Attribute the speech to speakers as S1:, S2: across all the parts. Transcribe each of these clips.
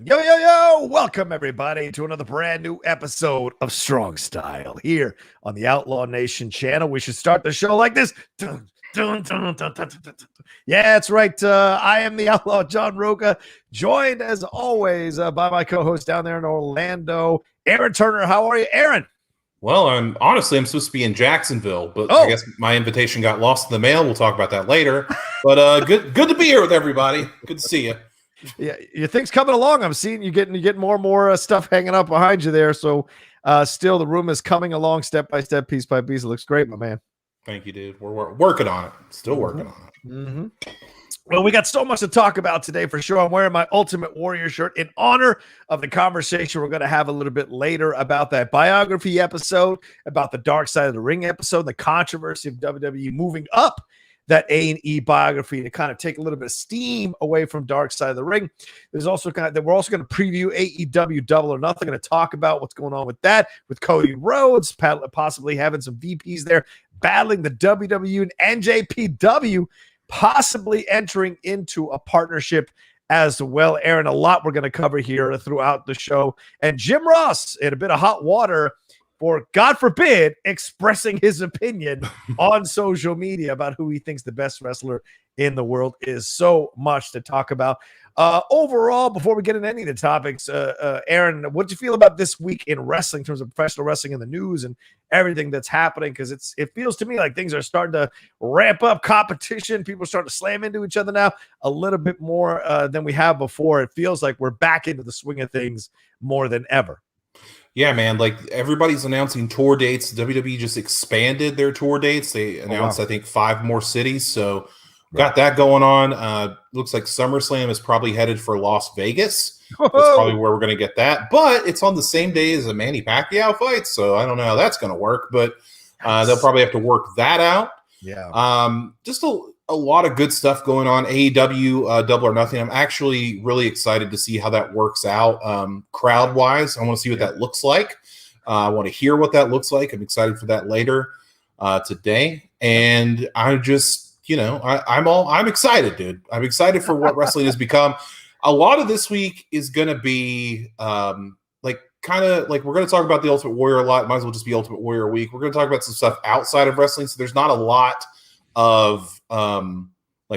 S1: Yo, yo, yo! Welcome, everybody, to another brand new episode of Strong Style here on the Outlaw Nation channel. We should start the show like this. Dun, dun, dun, dun, dun, dun, dun. Yeah, that's right. I am the Outlaw John Rocha, joined, as always, by my co-host down there in Orlando, Aaron Turner. How are you, Aaron?
S2: Well, I'm supposed to be in Jacksonville, but I guess my invitation got lost in the mail. We'll talk about that later. But good to be here with everybody. Good to see you.
S1: Yeah, your thing's coming along. I'm seeing you getting more and more stuff hanging up behind you there. So still the room is coming along step by step, piece by piece. It looks great, my man.
S2: Thank you, dude. We're working on it. Still working on it.
S1: Mm-hmm. Well, we got so much to talk about today for sure. I'm wearing my Ultimate Warrior shirt in honor of the conversation we're going to have a little bit later about that biography episode, about the Dark Side of the Ring episode, the controversy of WWE moving up that A&E biography to kind of take a little bit of steam away from Dark Side of the Ring. There's also we're also going to preview AEW Double or Nothing. Going to talk about what's going on with that, with Cody Rhodes possibly having some VPs there battling the WWE and NJPW, possibly entering into a partnership as well. Aaron, a lot we're going to cover here throughout the show. And Jim Ross in a bit of hot water for, God forbid, expressing his opinion on social media about who he thinks the best wrestler in the world is. So much to talk about. Overall, before we get into any of the topics, Aaron, what do you feel about this week in wrestling, in terms of professional wrestling and the news and everything that's happening? Because it feels to me like things are starting to ramp up competition. People are starting to slam into each other now a little bit more than we have before. It feels like we're back into the swing of things more than ever.
S2: Yeah, man, like everybody's announcing tour dates. WWE just expanded their tour dates. They announced, I think, 5 more cities. So got that going on. Looks like SummerSlam is probably headed for Las Vegas. That's probably where we're going to get that. But it's on the same day as a Manny Pacquiao fight. So I don't know how that's going to work. But they'll probably have to work that out.
S1: Yeah.
S2: Just a lot of good stuff going on. AEW Double or Nothing. I'm actually really excited to see how that works out crowd-wise. I want to see what that looks like. I want to hear what that looks like. I'm excited for that later today. And I just, I'm excited, dude. I'm excited for what wrestling has become. A lot of this week is going to be we're going to talk about the Ultimate Warrior a lot. Might as well just be Ultimate Warrior week. We're going to talk about some stuff outside of wrestling. So there's not a lot of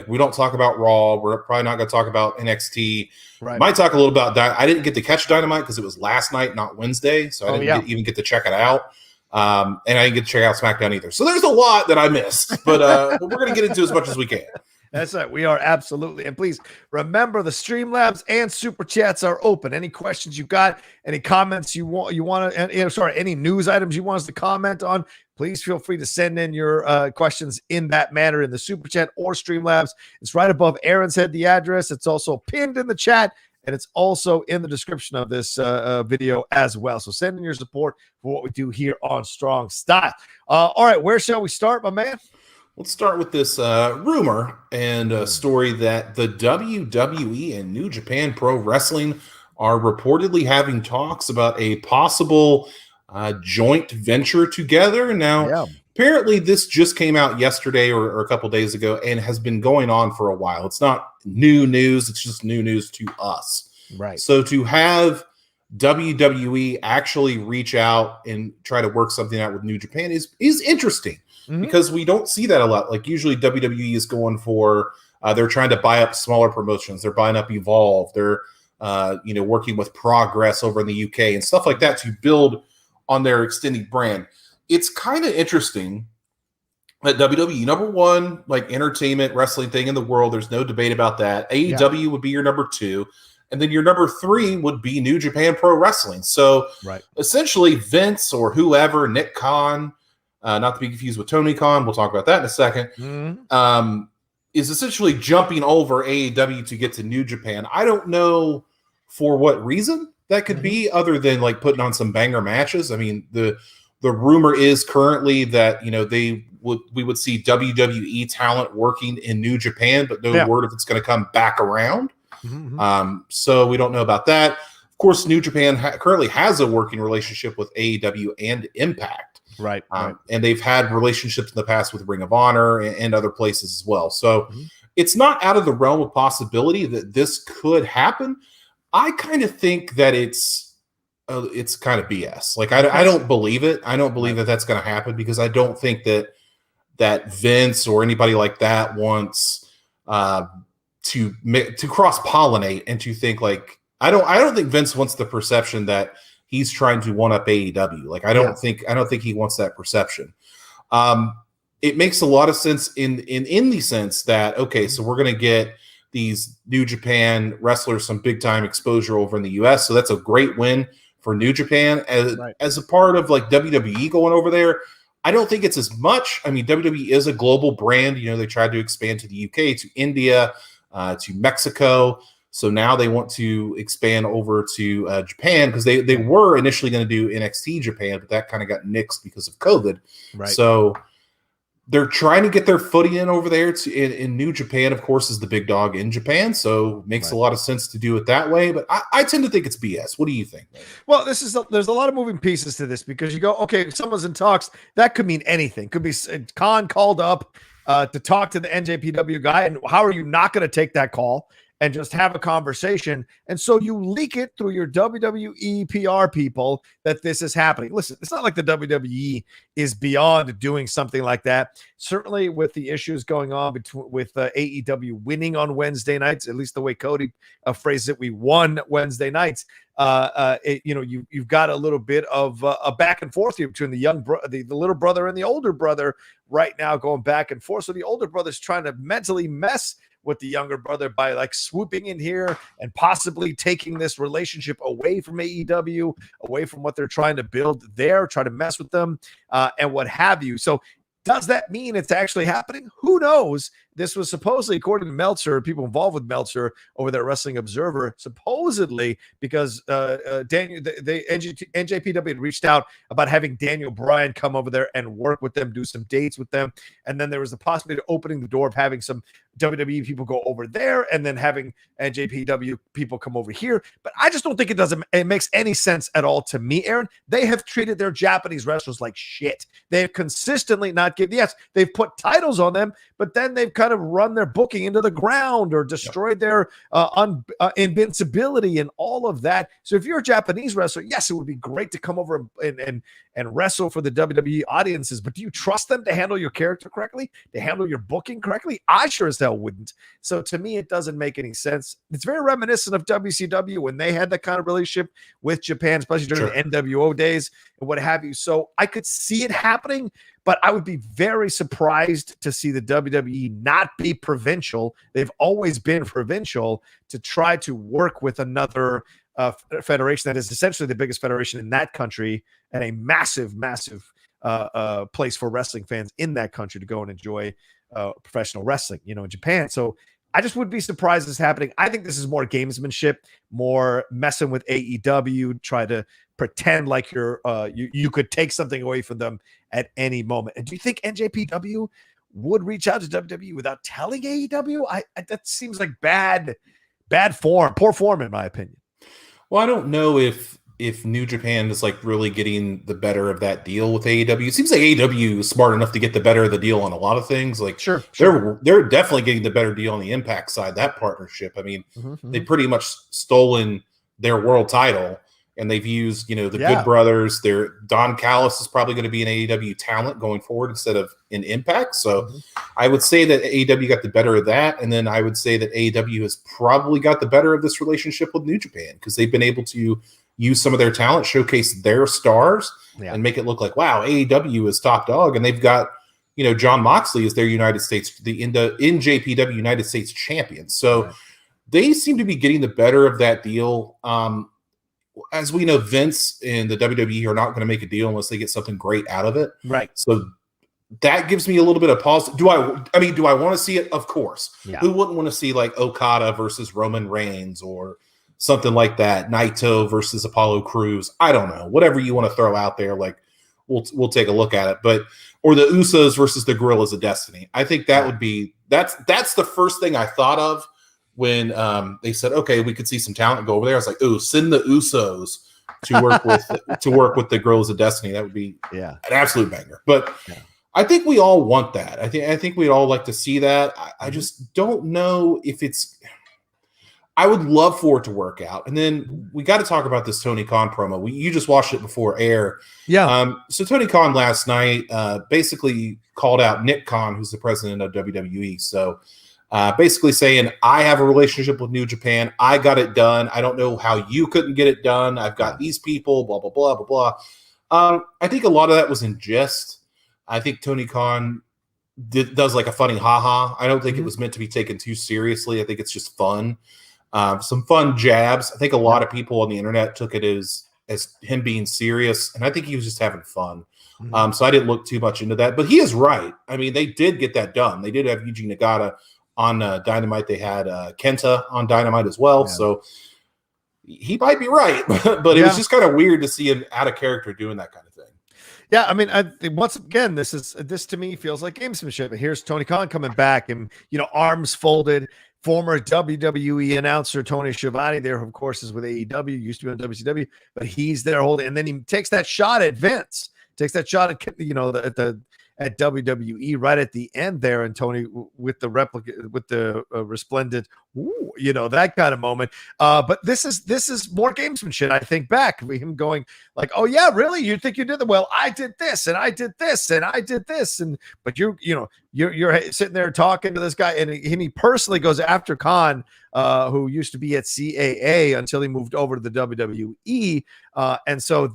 S2: we don't talk about Raw. We're probably not going to talk about NXT.
S1: Right.
S2: Might talk a little about I didn't get to catch Dynamite because it was last night, not Wednesday. So I didn't even get to check it out. And I didn't get to check out SmackDown either. So there's a lot that I missed, but we're going to get into as much as we can.
S1: That's right. We are absolutely. And please remember, the Streamlabs and Super Chats are open. Any questions you got, any comments you want to, any news items you want us to comment on, please feel free to send in your questions in that manner in the Super Chat or Streamlabs. It's right above Aaron's head, the address. It's also pinned in the chat, and it's also in the description of this video as well. So send in your support for what we do here on Strong Style. All right, where shall we start, my man?
S2: Let's start with this rumor and story that the WWE and New Japan Pro Wrestling are reportedly having talks about a possible joint venture together. Now, apparently this just came out yesterday or a couple days ago and has been going on for a while. It's not new news. It's just new news to us.
S1: Right.
S2: So to have WWE actually reach out and try to work something out with New Japan is interesting. Because we don't see that a lot. Like usually WWE is going for, they're trying to buy up smaller promotions. They're buying up Evolve. They're, working with Progress over in the UK and stuff like that to build on their extended brand. It's kind of interesting that WWE, number one, like entertainment wrestling thing in the world, there's no debate about that. AEW would be your number 2. And then your number 3 would be New Japan Pro Wrestling. So essentially Vince or whoever, Nick Khan, not to be confused with Tony Khan, we'll talk about that in a second, is essentially jumping over AEW to get to New Japan. I don't know for what reason that could be, other than like putting on some banger matches. I mean, the rumor is currently that, we would see WWE talent working in New Japan, but no word if it's going to come back around. So we don't know about that. Of course, New Japan currently has a working relationship with AEW and Impact.
S1: Right.
S2: And they've had relationships in the past with Ring of Honor and other places as well. So it's not out of the realm of possibility that this could happen. I kind of think that it's kind of BS. Like I don't believe it. I don't believe that that's going to happen because I don't think that Vince or anybody like that wants to cross pollinate and to think like I don't think Vince wants the perception that he's trying to one up AEW. Like I don't think he wants that perception. It makes a lot of sense in the sense that okay, so we're going to get these New Japan wrestlers some big time exposure over in the US. So that's a great win for New Japan as a part of like WWE going over there. I don't think it's as much. I mean, WWE is a global brand. You know, they tried to expand to the UK, to India, to Mexico. So now they want to expand over to Japan because they were initially going to do NXT Japan, but that kind of got nixed because of COVID. Right. So they're trying to get their footing in over there. In New Japan, of course, is the big dog in Japan, so it makes a lot of sense to do it that way. But I tend to think it's BS. What do you think?
S1: Well, there's a lot of moving pieces to this because you go, okay, someone's in talks. That could mean anything. Could be Khan called up to talk to the NJPW guy, and how are you not going to take that call and just have a conversation? And so you leak it through your WWE PR people that this is happening. Listen, it's not like the WWE is beyond doing something like that. Certainly with the issues going on with AEW winning on Wednesday nights, at least the way Cody phrased it, we won Wednesday nights. You've got a little bit of a back and forth here between the little brother and the older brother right now, going back and forth. So the older brother's trying to mentally mess with the younger brother by like swooping in here and possibly taking this relationship away from AEW, away from what they're trying to build there, try to mess with them and what have you. So does that mean it's actually happening? Who knows? This was supposedly, according to Meltzer, people involved with Meltzer over there, Wrestling Observer, supposedly because NJPW had reached out about having Daniel Bryan come over there and work with them, do some dates with them. And then there was the possibility of opening the door of having some WWE people go over there and then having NJPW people come over here. But I just don't think it makes any sense at all to me, Aaron. They have treated their Japanese wrestlers like shit. They've consistently not given, yes, they've put titles on them, but then they've kind of run their booking into the ground or destroyed their invincibility and all of that. So if you're a Japanese wrestler, yes, it would be great to come over and wrestle for the WWE audiences, but do you trust them to handle your character correctly, to handle your booking correctly? I sure as hell wouldn't. So to me, it doesn't make any sense. It's very reminiscent of WCW when they had that kind of relationship with Japan, especially during the NWO days and what have you. So I could see it happening, but I would be very surprised to see the WWE not be provincial. They've always been provincial to try to work with another federation that is essentially the biggest federation in that country and a massive place for wrestling fans in that country to go and enjoy professional wrestling, in Japan. So I just would be surprised this happening. I think this is more gamesmanship, more messing with AEW, try to pretend like you could take something away from them at any moment. And do you think NJPW would reach out to WWE without telling AEW? That seems like bad form, poor form in my opinion.
S2: Well, I don't know if New Japan is like really getting the better of that deal with AEW. It seems like AEW is smart enough to get the better of the deal on a lot of things. Like
S1: sure.
S2: They're definitely getting the better deal on the Impact side, that partnership. I mean, they pretty much stolen their world title and they've used, the Good Brothers. Don Callis is probably going to be an AEW talent going forward instead of in Impact. So I would say that AEW got the better of that. And then I would say that AEW has probably got the better of this relationship with New Japan because they've been able to use some of their talent, showcase their stars, and make it look like, wow, AEW is top dog. And they've got, John Moxley is their United States, the NJPW United States champion. So they seem to be getting the better of that deal. As we know, Vince and the WWE are not going to make a deal unless they get something great out of it.
S1: Right.
S2: So that gives me a little bit of pause. Do I want to see it? Of course. Yeah. Who wouldn't want to see like Okada versus Roman Reigns or something like that? Naito versus Apollo Crews. I don't know. Whatever you want to throw out there, like we'll take a look at it. Or the Usos versus the Gorillas of Destiny. I think that would be that's the first thing I thought of when they said, okay, we could see some talent go over there. I was like, oh, send the Usos to work with the Gorillas of Destiny. That would be an absolute banger. But I think we all want that. I think we'd all like to see that. I just don't know if it's. I would love for it to work out. And then we got to talk about this Tony Khan promo. You just watched it before air.
S1: Yeah.
S2: So Tony Khan last night basically called out Nick Khan, who's the president of WWE. So basically saying, I have a relationship with New Japan. I got it done. I don't know how you couldn't get it done. I've got these people, blah, blah, blah, blah, blah. I think a lot of that was in jest. I think Tony Khan does like a funny ha-ha. I don't think it was meant to be taken too seriously. I think it's just fun. Some fun jabs. I think a lot of people on the internet took it as him being serious, and I think he was just having fun. So I didn't look too much into that. But he is right. I mean, they did get that done. They did have Yuji Nagata on Dynamite. They had Kenta on Dynamite as well. Yeah. So he might be right. But it was just kind of weird to see him out of character doing that kind of thing.
S1: Yeah, I mean, once again, this to me feels like gamesmanship. Here's Tony Khan coming back, and arms folded. Former WWE announcer Tony Schiavone there, of course, is with AEW. Used to be on WCW, but he's there holding, and then he takes that shot at Vince. Takes that shot at at WWE right at the end there, and Tony with the replica, with the resplendent, that kind of moment. But this is more gamesmanship. I think back of him going like, "Oh yeah, really? You think you did that? Well, I did this, and I did this, and I did this, and but you're sitting there talking to this guy, and he personally goes after Khan, who used to be at CAA until he moved over to the WWE, and so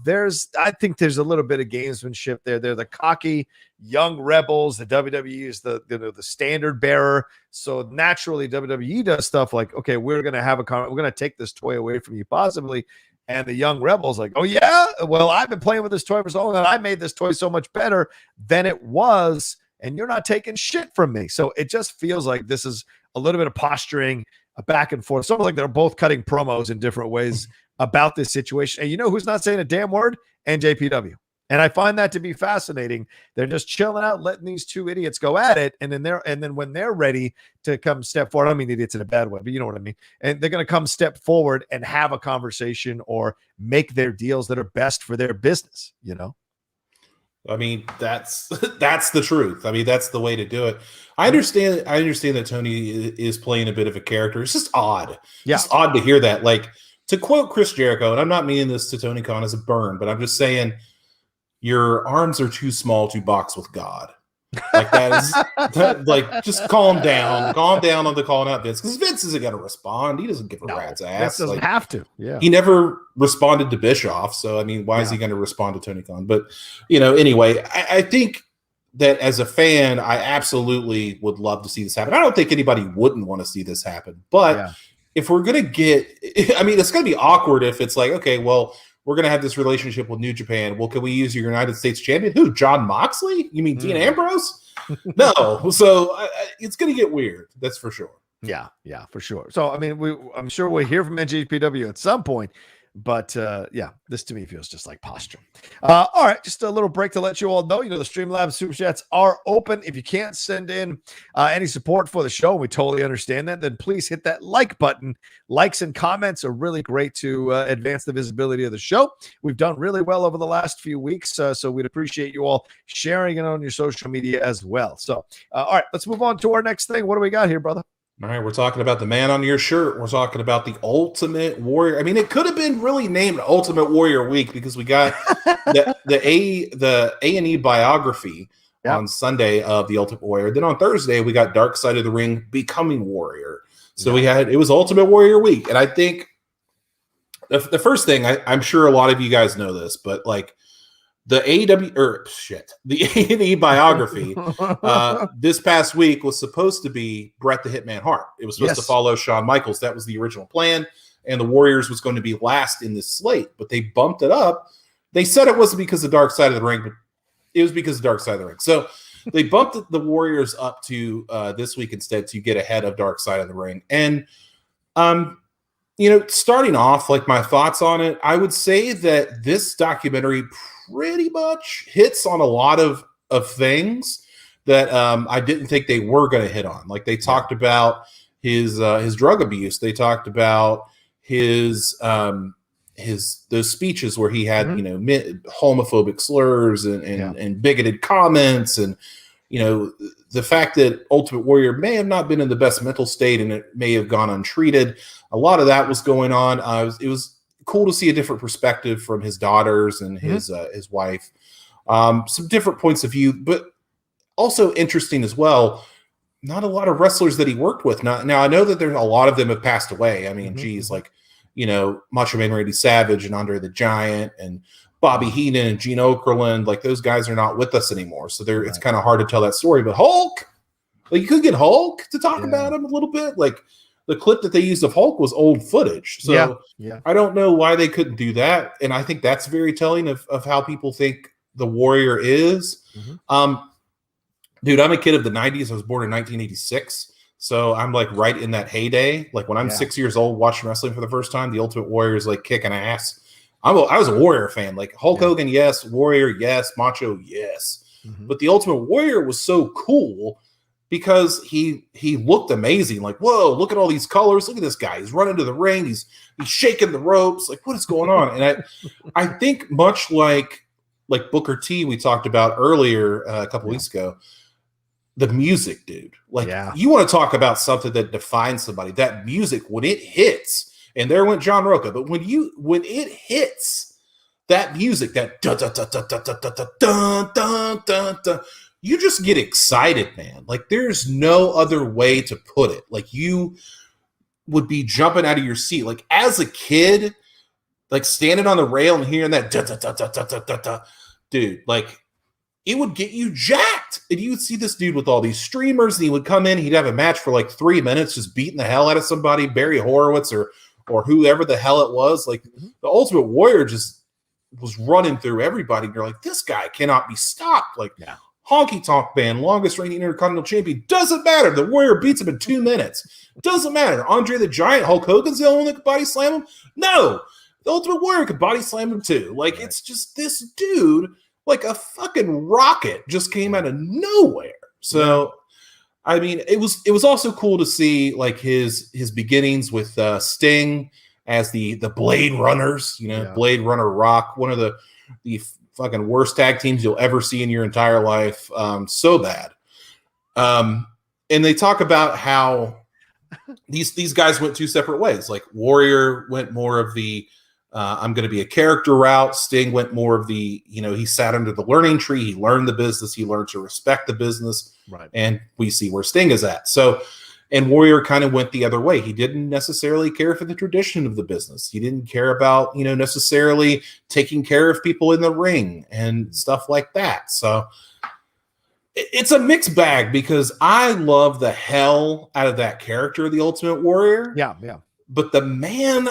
S1: I think there's a little bit of gamesmanship there. They're the cocky young rebels. The WWE is the standard bearer. So naturally, WWE does stuff like, okay, we're going to take this toy away from you, possibly. And the young rebels like, oh yeah, well, I've been playing with this toy for so long, and I made this toy so much better than it was, and you're not taking shit from me. So it just feels like this is a little bit of posturing, a back and forth. Something like they're both cutting promos in different ways about this situation. And you know who's not saying a damn word? NJPW. And I find that to be fascinating. They're just chilling out, letting these two idiots go at it. And then when they're ready to come step forward, I don't mean idiots in a bad way, but you know what I mean. And they're going to come step forward and have a conversation or make their deals that are best for their business,
S2: I mean, that's the truth. I mean, that's the way to do it. I understand that Tony is playing a bit of a character. It's just odd.
S1: Yeah.
S2: It's odd to hear that. Like, to quote Chris Jericho, and I'm not meaning this to Tony Khan as a burn, but I'm just saying, your arms are too small to box with God. Like like, just calm down on the calling out Vince, because Vince isn't going to respond. He doesn't give a rat's ass.
S1: Vince doesn't have to. Yeah,
S2: he never responded to Bischoff, so I mean, why is he going to respond to Tony Khan? But anyway, I think that as a fan, I absolutely would love to see this happen. I don't think anybody wouldn't want to see this happen, but if we're going to it's going to be awkward if it's like, okay, well, we're going to have this relationship with New Japan. Well, can we use your United States champion? Who? John Moxley? You mean Dean Ambrose? No. So it's going to get weird. That's for sure.
S1: Yeah, for sure. So, I mean, I'm sure we'll hear from NJPW at some point. But this to me feels just like posture. All right, just a little break to let you all know, the Streamlabs Super Chats are open. If you can't send in any support for the show, we totally understand that, then please hit that like button. Likes and comments are really great to advance the visibility of the show. We've done really well over the last few weeks, so we'd appreciate you all sharing it on your social media as well. So, all right, let's move on to our next thing. What do we got here, brother?
S2: All right, we're talking about the man on your shirt. We're talking about the Ultimate Warrior. I mean, it could have been really named Ultimate Warrior Week because we got the A&E biography on Sunday of the Ultimate Warrior. Then on Thursday, we got Dark Side of the Ring Becoming Warrior. So it was Ultimate Warrior Week. And I think the first thing, I'm sure a lot of you guys know this, but like, the A&E biography this past week was supposed to be Bret the Hitman Hart. It was supposed to follow Shawn Michaels. That was the original plan, and the Warriors was going to be last in this slate, but they bumped it up. They said it wasn't because of Dark Side of the Ring, but it was because of Dark Side of the Ring. So they bumped the Warriors up to this week instead to get ahead of Dark Side of the Ring. And starting off, like, my thoughts on it, I would say that this documentary pretty much hits on a lot of things that I didn't think they were going to hit on. Like, they talked about his drug abuse. They talked about those speeches where he had homophobic slurs and bigoted comments, and the fact that Ultimate Warrior may have not been in the best mental state and it may have gone untreated. A lot of that was going on. It was cool to see a different perspective from his daughters and his wife. Some different points of view, but also interesting as well. Not a lot of wrestlers that he worked with. Now I know that there's a lot of them have passed away. I mean, geez, like, Macho Man Randy Savage and Andre the Giant and Bobby Heenan and Gene Okerlund, like those guys are not with us anymore. So it's kind of hard to tell that story. But Hulk, like you could get Hulk to talk about him a little bit. Like the clip that they used of Hulk was old footage. So I don't know why they couldn't do that. And I think that's very telling of how people think the Warrior is. Dude, I'm a kid of the 90s. I was born in 1986. So I'm like right in that heyday. Like when I'm 6 years old watching wrestling for the first time, the Ultimate Warrior is like kicking ass. I was a Warrior fan. Like Hulk Hogan, yes. Warrior, yes. Macho, yes. But the Ultimate Warrior was so cool because he looked amazing. Like, whoa, look at all these colors. Look at this guy. He's running to the ring. He's shaking the ropes. Like, what is going on? And I think much like Booker T we talked about earlier a couple weeks ago, the music, dude. Like, you want to talk about something that defines somebody. That music, when it hits, and there went John Rocha, but when it hits, that music, that dun dun dun dun dun dun dun dun dun dun dun, you just get excited, man. Like, there's no other way to put it. Like, you would be jumping out of your seat. Like, as a kid, like standing on the rail and hearing that dun dun dun dun dun dun dun dun, dude, like, it would get you jacked. And you would see this dude with all these streamers, and he would come in, he'd have a match for like 3 minutes, just beating the hell out of somebody, Barry Horowitz or whoever the hell it was. Like the Ultimate Warrior just was running through everybody. And you're like, this guy cannot be stopped. Like Honky Tonk Man, longest reigning Intercontinental Champion. Doesn't matter. The Warrior beats him in 2 minutes. Doesn't matter. Andre the Giant, Hulk Hogan's the only one that could body slam him? No. The Ultimate Warrior could body slam him too. Like it's just this dude, like a fucking rocket, just came out of nowhere. So, I mean, it was also cool to see like his beginnings with Sting as the Blade Runners, Blade Runner Rock, one of the fucking worst tag teams you'll ever see in your entire life. So bad. And they talk about how these guys went two separate ways. Like Warrior went more of the I'm going to be a character route. Sting went more of the, he sat under the learning tree. He learned the business. He learned to respect the business. Right. And we see where Sting is at. So, and Warrior kind of went the other way. He didn't necessarily care for the tradition of the business. He didn't care about, necessarily taking care of people in the ring and stuff like that. So it's a mixed bag because I love the hell out of that character, the Ultimate Warrior.
S1: Yeah.
S2: But the man,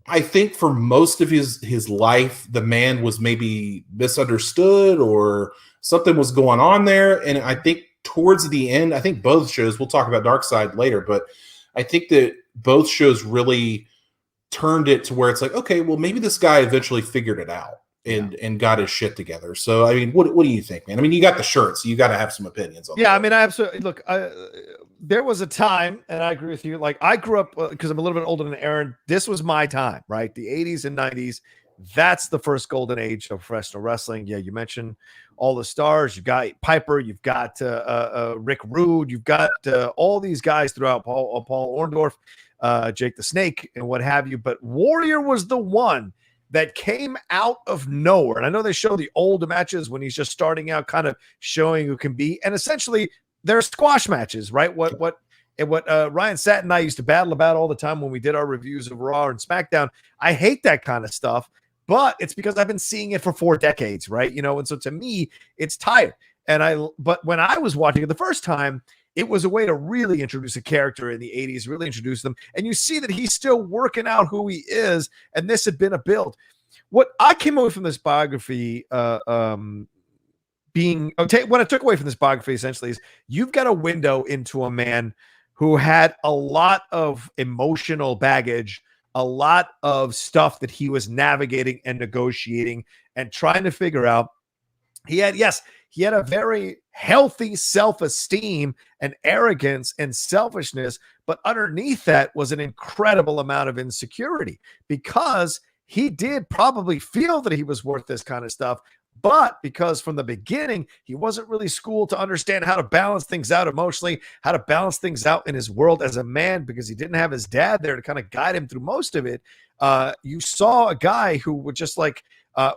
S2: I think for most of his life, the man was maybe misunderstood or something was going on there. And I think towards the end, I think both shows, we'll talk about Dark Side later, but I think that both shows really turned it to where it's like, okay, well, maybe this guy eventually figured it out and got his shit together. So, I mean, what do you think, man? I mean, you got the shirt, so you got to have some opinions on that.
S1: Yeah, I mean, I absolutely, look, there was a time, and I agree with you, like I grew up, because I'm a little bit older than Aaron, this was my time, right? The 80s and 90s, that's the first golden age of professional wrestling. Yeah, you mentioned all the stars. You've got Piper, you've got Rick Rude, you've got all these guys throughout, Paul Orndorff, Jake the Snake, and what have you. But Warrior was the one that came out of nowhere. And I know they show the old matches when he's just starting out, kind of showing who can be. And essentially, they're squash matches, right? What Ryan Satin and I used to battle about all the time when we did our reviews of Raw and SmackDown. I hate that kind of stuff, but it's because I've been seeing it for 4 decades, right? And so to me, it's tired. But when I was watching it the first time, it was a way to really introduce a character in the 80s, really introduce them. And you see that he's still working out who he is. And this had been a build. What I came away from this biography, what I took away from this biography essentially is you've got a window into a man who had a lot of emotional baggage, a lot of stuff that he was navigating and negotiating and trying to figure out. He had a very healthy self-esteem and arrogance and selfishness, but underneath that was an incredible amount of insecurity because he did probably feel that he was worth this kind of stuff, But because from the beginning, he wasn't really schooled to understand how to balance things out emotionally, how to balance things out in his world as a man, because he didn't have his dad there to kind of guide him through most of it. You saw a guy who would just like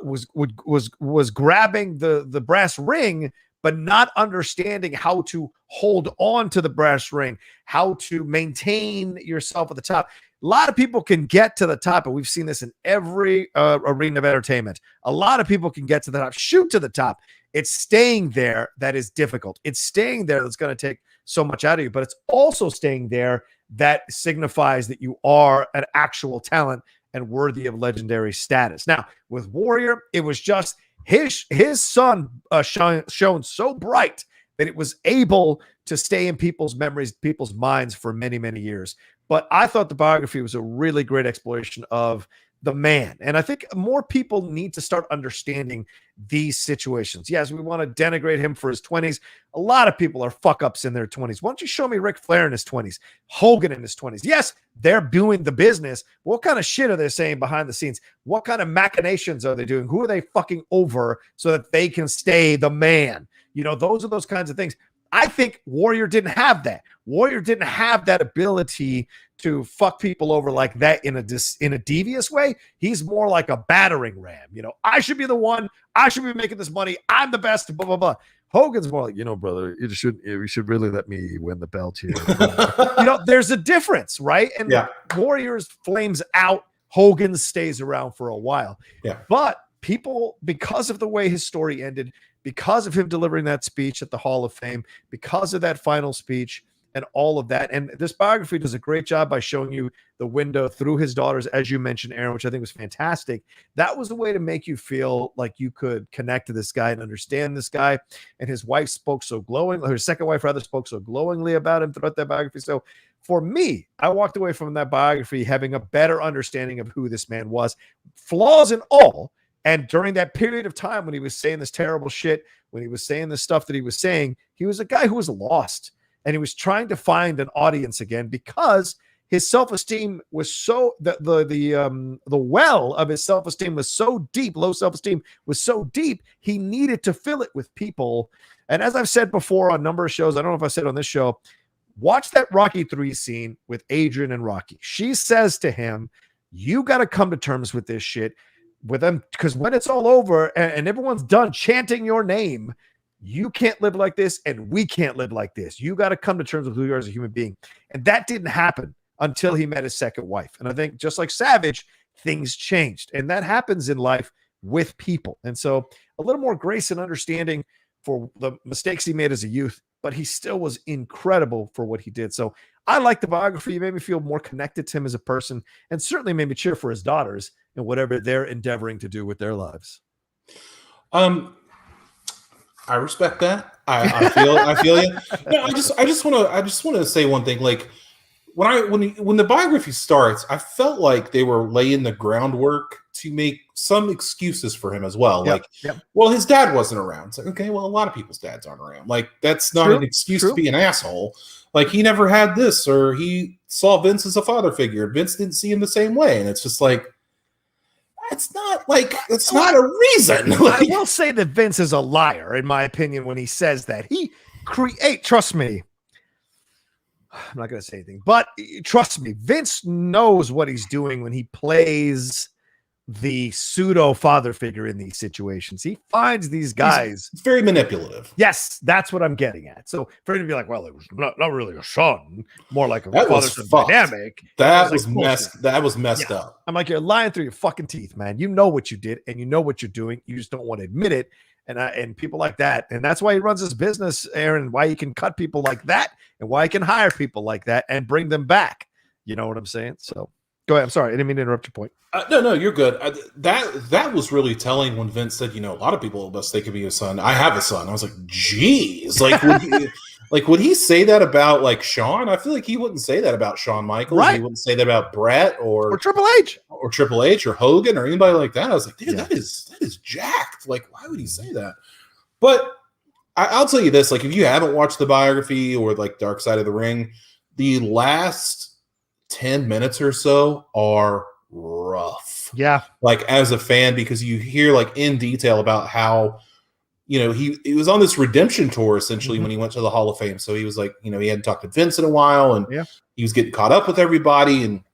S1: was grabbing the brass ring, but not understanding how to hold on to the brass ring, how to maintain yourself at the top. A lot of people can get to the top, and we've seen this in every arena of entertainment. A lot of people can get to the top, shoot to the top. It's staying there that is difficult. It's staying there that's going to take so much out of you, but it's also staying there that signifies that you are an actual talent and worthy of legendary status. Now, with Warrior, it was just his sun shone so bright that it was able to stay in people's memories, people's minds for many, many years. But I thought the biography was a really great exploration of the man. And I think more people need to start understanding these situations. Yes, we want to denigrate him for his 20s. A lot of people are fuck-ups in their 20s. Why don't you show me Ric Flair in his 20s, Hogan in his 20s? Yes, they're doing the business. What kind of shit are they saying behind the scenes? What kind of machinations are they doing? Who are they fucking over so that they can stay the man? You know, those are those kinds of things. I think Warrior didn't have that. Warrior didn't have that ability to fuck people over like that in a devious way. He's more like a battering ram. You know, I should be the one. I should be making this money. I'm the best. Blah blah blah. Hogan's more like, you know, brother, you should really let me win the belt here. You know, there's a difference, right? And Warriors flames out. Hogan stays around for a while. Yeah, but people, because of the way his story ended, because of him delivering that speech at the Hall of Fame, because of that final speech and all of that. And this biography does a great job by showing you the window through his daughters, as you mentioned, Aaron, which I think was fantastic. That was a way to make you feel like you could connect to this guy and understand this guy. And his wife spoke so glowingly, her second wife rather spoke so glowingly about him throughout that biography. So for me, I walked away from that biography having a better understanding of who this man was, flaws and all. And during that period of time when he was saying this terrible shit, when he was saying the stuff that he was saying, he was a guy who was lost, and he was trying to find an audience again because his self-esteem was so the well of his self-esteem was so deep, low self-esteem was so deep, he needed to fill it with people. And as I've said before on a number of shows, I don't know if I said on this show, watch that Rocky 3 scene with Adrian and Rocky. She says to him, you got to come to terms with this shit with them, because when it's all over and everyone's done chanting your name, you can't live like this and we can't live like this. You got to come to terms with who you are as a human being. And that didn't happen until he met his second wife. And I think just like Savage, things changed. And that happens in life with people. And so a little more grace and understanding for the mistakes he made as a youth, but he still was incredible for what he did. So I like the biography. It made me feel more connected to him as a person, and certainly made me cheer for his daughters and whatever they're endeavoring to do with their lives.
S2: I respect that. I feel you. No, I just want to say one thing. Like when the biography starts, I felt like they were laying the groundwork to make some excuses for him as well. Well, his dad wasn't around. It's like, okay, well, a lot of people's dads aren't around. Like, that's not an excuse to be an asshole. Like, he never had this, or he saw Vince as a father figure. Vince didn't see him the same way. And it's just like, it's not a reason.
S1: I will say that Vince is a liar, in my opinion, when he says that. Trust me. I'm not going to say anything, but trust me, Vince knows what he's doing when he plays the pseudo father figure in these situations. He finds these guys.
S2: It's very manipulative.
S1: Yes, that's what I'm getting at. So for him to be like, well, it was not really a son, more like a father-son dynamic.
S2: That was messed up.
S1: I'm like, you're lying through your fucking teeth, man. You know what you did, and you know what you're doing. You just don't want to admit it. And people like that. And that's why he runs his business, Aaron, why he can cut people like that and why he can hire people like that and bring them back. You know what I'm saying? So go ahead. I'm sorry. I didn't mean to interrupt your point.
S2: No, you're good. That was really telling when Vince said, you know, a lot of people must think of me as son. I have a son. I was like, geez. Like, would he say that about like Shawn? I feel like he wouldn't say that about Shawn Michaels. Right. He wouldn't say that about Bret or
S1: Triple H
S2: or Hogan or anybody like that. I was like, dude, that is jacked. Like, why would he say that? But I'll tell you this, like, if you haven't watched the biography or like Dark Side of the Ring, the last 10 minutes or so are rough.
S1: Yeah.
S2: like as a fan, because you hear like in detail about how, he was on this redemption tour essentially when he went to the Hall of Fame. So he was like, he hadn't talked to Vince in a while, and he was getting caught up with everybody, and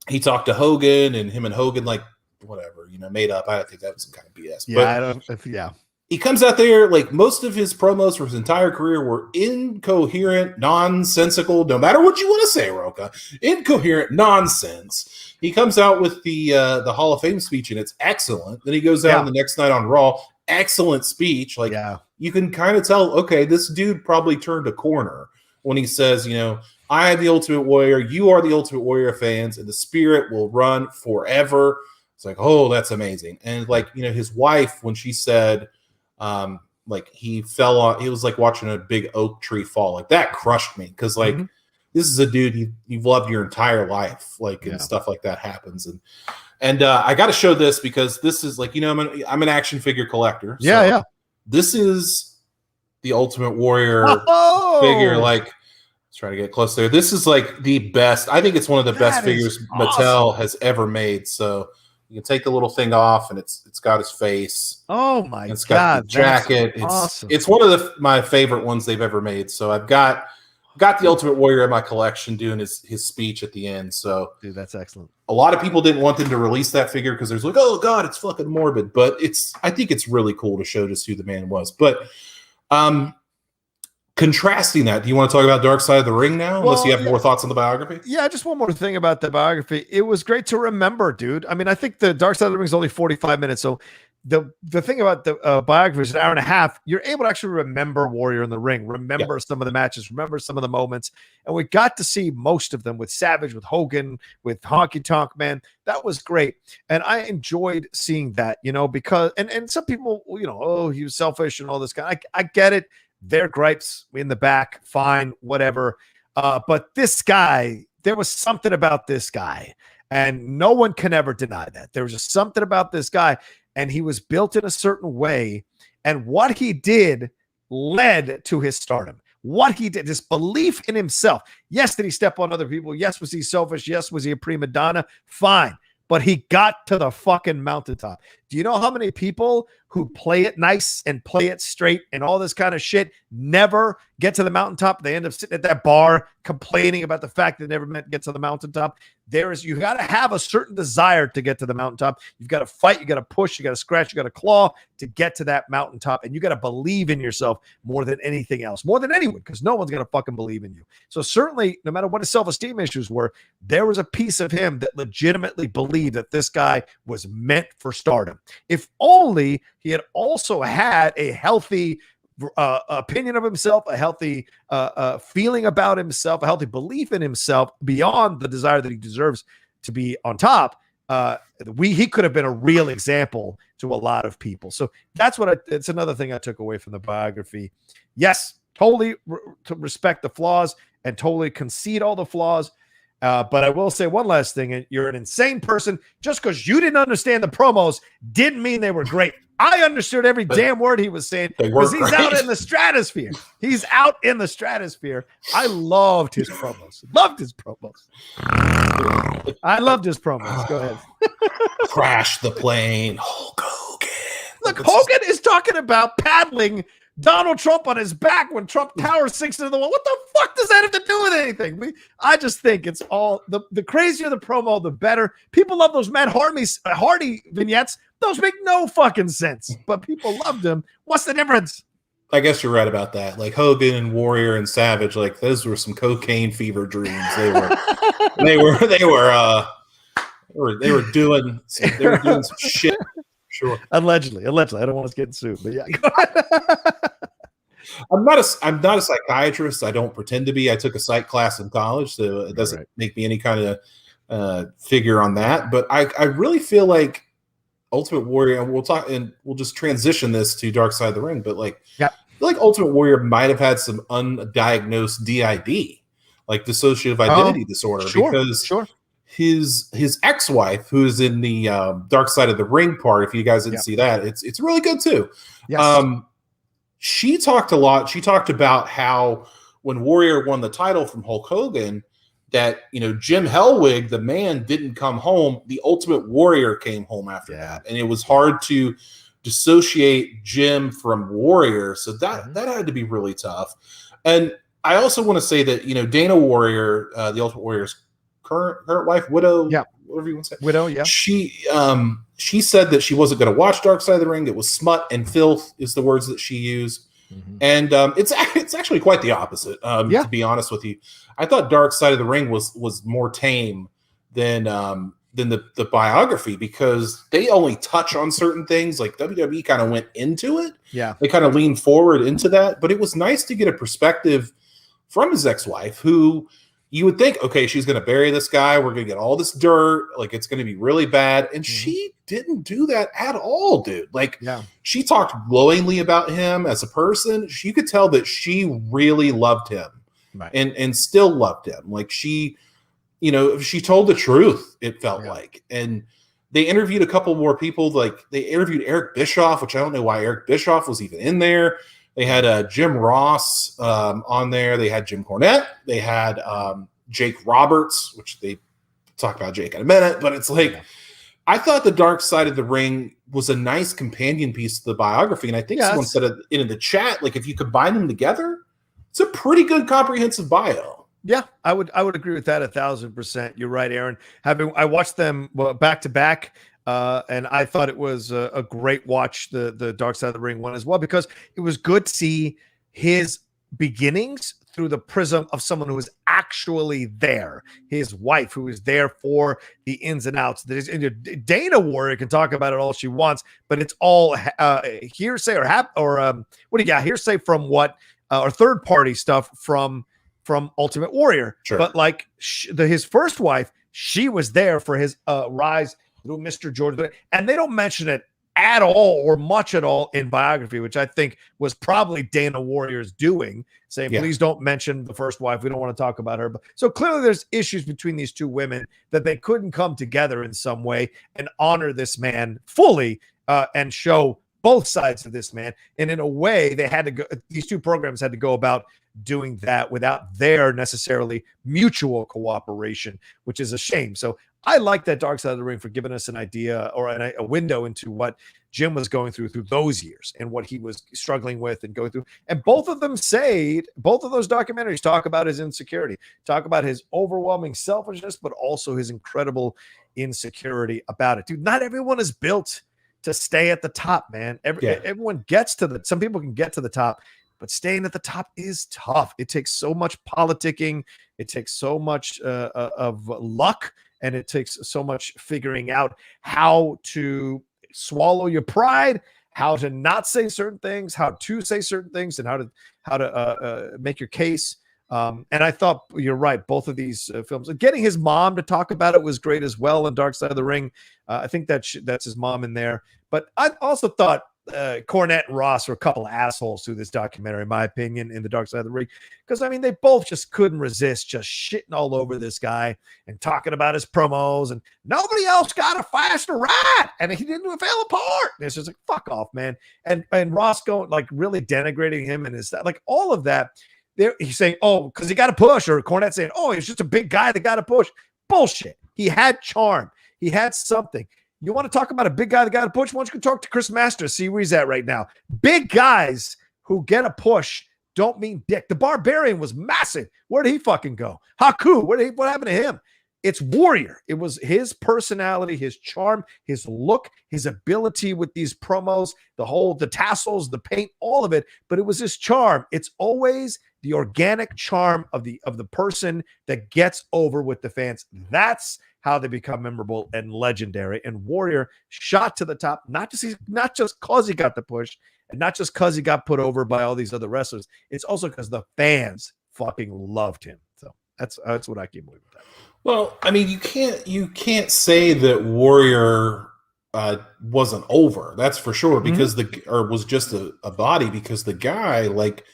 S2: he talked to Hogan, and him and Hogan like whatever, made up. I think that was some kind of BS.
S1: Yeah,
S2: but he comes out there, like most of his promos for his entire career were incoherent, nonsensical, no matter what you want to say, Rocha. Incoherent nonsense. He comes out with the Hall of Fame speech, and it's excellent. Then he goes out the next night on Raw, excellent speech. Like you can kind of tell, okay, this dude probably turned a corner when he says, I am the Ultimate Warrior, you are the Ultimate Warrior fans, and the spirit will run forever. It's like, oh, that's amazing. And like, his wife, when she said, like he fell on, it was like watching a big oak tree fall. Like that crushed me, because like this is a dude you've loved your entire life, like and stuff like that happens. And I got to show this, because this is like, I'm an action figure collector. So this is the Ultimate Warrior figure. Like, let's try to get close there. This is like the best. I think it's one of the best figures Mattel has ever made. So you can take the little thing off, and it's got his face.
S1: Oh my
S2: It's got the jacket. It's
S1: awesome.
S2: It's one of my favorite ones they've ever made. So I've got the Ultimate Warrior in my collection doing his speech at the end. So
S1: dude, that's excellent.
S2: A lot of people didn't want them to release that figure because there's like, oh god, it's fucking morbid. But I think it's really cool to show just who the man was. But contrasting that, do you want to talk about Dark Side of the Ring now? Unless you have more thoughts on the biography?
S1: Yeah, just one more thing about the biography. It was great to remember, dude. I mean, I think the Dark Side of the Ring is only 45 minutes. So the thing about the biography is an hour and a half. You're able to actually remember Warrior in the Ring, remember some of the matches, remember some of the moments. And we got to see most of them with Savage, with Hogan, with Honky Tonk Man. That was great. And I enjoyed seeing that, because, and some people, oh, he was selfish and all this kind. I get it. Their gripes in the back, fine, whatever. But this guy, there was something about this guy, and no one can ever deny that. There was just something about this guy, and he was built in a certain way, and what he did led to his stardom. What he did, this belief in himself. Yes, did he step on other people? Yes, was he selfish? Yes, was he a prima donna? Fine. But he got to the fucking mountaintop. Do you know how many people who play it nice and play it straight and all this kind of shit never get to the mountaintop? They end up sitting at that bar complaining about the fact they never meant to get to the mountaintop. You got to have a certain desire to get to the mountaintop. You've got to fight. You got to push. You got to scratch. You got to claw to get to that mountaintop. And you got to believe in yourself more than anything else, more than anyone, because no one's going to fucking believe in you. So certainly, no matter what his self-esteem issues were, there was a piece of him that legitimately believed that this guy was meant for stardom. If only he had also had a healthy opinion of himself, a healthy feeling about himself, a healthy belief in himself beyond the desire that he deserves to be on top. He could have been a real example to a lot of people. So that's it's another thing I took away from the biography. Yes, totally to respect the flaws and totally concede all the flaws. But I will say one last thing. You're an insane person. Just because you didn't understand the promos didn't mean they were great. I understood every damn word he was saying because he's out in the stratosphere. He's out in the stratosphere. I loved his promos. I loved his promos. Go ahead.
S2: Crash the plane. Hulk Hogan.
S1: Look, Hogan is talking about paddling Donald Trump on his back when Trump Tower sinks into the wall. What the fuck does that have to do with anything? I just think it's all the crazier the promo, the better. People love those Matt Hardy vignettes. Those make no fucking sense, but people loved them. What's the difference?
S2: I guess you're right about that. Like Hogan and Warrior and Savage, like those were some cocaine fever dreams. They were doing some shit. Sure.
S1: Allegedly. I don't want us getting sued, but yeah.
S2: I'm not a psychiatrist. I don't pretend to be. I took a psych class in college, so it doesn't make me any kind of figure on that. But I really feel like Ultimate Warrior, and we'll just transition this to Dark Side of the Ring. But I feel like Ultimate Warrior might have had some undiagnosed DID, like dissociative identity disorder, because his ex-wife, who's in the Dark Side of the Ring part, if you guys didn't see that, it's really good too.
S1: Yes.
S2: She talked a lot. She talked about how when Warrior won the title from Hulk Hogan, that, Jim Hellwig, the man, didn't come home. The Ultimate Warrior came home after that. And it was hard to dissociate Jim from Warrior. So that had to be really tough. And I also want to say that, Dana Warrior, the Ultimate Warrior's current wife, widow, whatever you want to say.
S1: Widow, yeah.
S2: She said that she wasn't going to watch Dark Side of the Ring. It was smut and filth is the words that she used. And it's actually quite the opposite, to be honest with you. I thought Dark Side of the Ring was more tame than the biography, because they only touch on certain things. Like WWE kind of went into it. Yeah. They kind of leaned forward into that. But it was nice to get a perspective from his ex-wife, who you would think, okay, she's going to bury this guy. We're going to get all this dirt. Like, it's going to be really bad. And she didn't do that at all, dude. Like, she talked glowingly about him as a person. You could tell that she really loved him and still loved him. Like, she told the truth, it felt like. And they interviewed a couple more people. Like, they interviewed Eric Bischoff, which I don't know why Eric Bischoff was even in there. They had Jim Ross on there. They had Jim Cornette. They had Jake Roberts, which they talk about Jake in a minute. But it's like, I thought the Dark Side of the Ring was a nice companion piece to the biography. And I think someone said it in the chat, like, if you combine them together, it's a pretty good comprehensive bio.
S1: Yeah, I would agree with that 1,000%. You're right, Aaron. I watched them back to back. And I thought it was a great watch, the Dark Side of the Ring one as well, because it was good to see his beginnings through the prism of someone who was actually there, his wife, who was there for the ins and outs. Dana Warrior can talk about it all she wants, but it's all hearsay hearsay from what or third party stuff from Ultimate Warrior. Sure. But like his first wife, she was there for his rise through Mr. George, and they don't mention it at all or much at all in biography, which I think was probably Dana Warrior's doing, saying, please don't mention the first wife. We don't want to talk about her. But so clearly there's issues between these two women that they couldn't come together in some way and honor this man fully and show both sides of this man. And in a way, they had to go, these two programs had to go about doing that without their necessarily mutual cooperation, which is a shame. So I like that Dark Side of the Ring for giving us an idea or a window into what Jim was going through those years and what he was struggling with and going through. And both of those documentaries talk about his insecurity, talk about his overwhelming selfishness, but also his incredible insecurity about it. Dude, not everyone is built to stay at the top, man. Everyone gets to some people can get to the top, but staying at the top is tough. It takes so much politicking. It takes so much of luck. And it takes so much figuring out how to swallow your pride, how to not say certain things, how to say certain things, and how to make your case. And I thought you're right. Both of these films, getting his mom to talk about it was great as well. In Dark Side of the Ring, I think that's his mom in there. But I also thought Cornette and Ross were a couple of assholes through this documentary, in my opinion, in the Dark Side of the Ring. Because, I mean, they both just couldn't resist just shitting all over this guy and talking about his promos, and nobody else got a faster ride, and he didn't fail apart. And it's just like, fuck off, man. And Ross going, like, really denigrating him and his, like, all of that. He's saying, oh, because he got to push, or Cornette saying, oh, he's just a big guy that got to push. Bullshit. He had charm. He had something. You want to talk about a big guy that got a push? Why don't you go talk to Chris Masters, see where he's at right now. Big guys who get a push don't mean dick. The Barbarian was massive. Where did he fucking go? Haku, what happened to him? It's Warrior. It was his personality, his charm, his look, his ability with these promos, the tassels, the paint, all of it. But it was his charm. It's always the organic charm of the person that gets over with the fans. That's how they become memorable and legendary. And Warrior shot to the top, not just because he got the push, and not just because he got put over by all these other wrestlers. It's also because the fans fucking loved him. So that's what I came away with that.
S2: Well, I mean, you can't say that Warrior wasn't over. That's for sure, because was just a body, because the guy, like,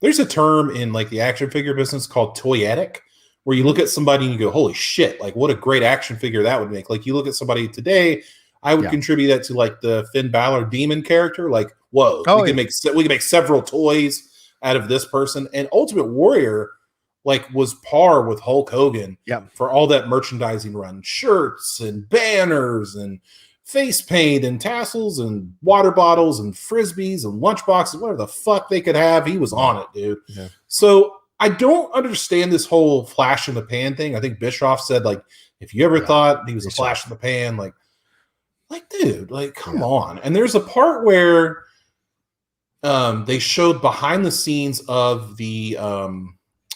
S2: there's a term in like the action figure business called toyetic, where you look at somebody and you go, holy shit, like what a great action figure that would make. Like you look at somebody today, I would contribute that to like the Finn Balor demon character. Like, whoa, we can make several toys out of this person. And Ultimate Warrior, like was par with Hulk Hogan
S1: Yeah.
S2: for all that merchandising run, shirts and banners and face paint and tassels and water bottles and frisbees and lunchboxes, whatever the fuck they could have. He was on it, dude.
S1: Yeah.
S2: So I don't understand this whole flash in the pan thing. I think Bischoff said, like, if you ever thought he was a flash in the pan, like, dude, like, come on. And there's a part where they showed behind the scenes of the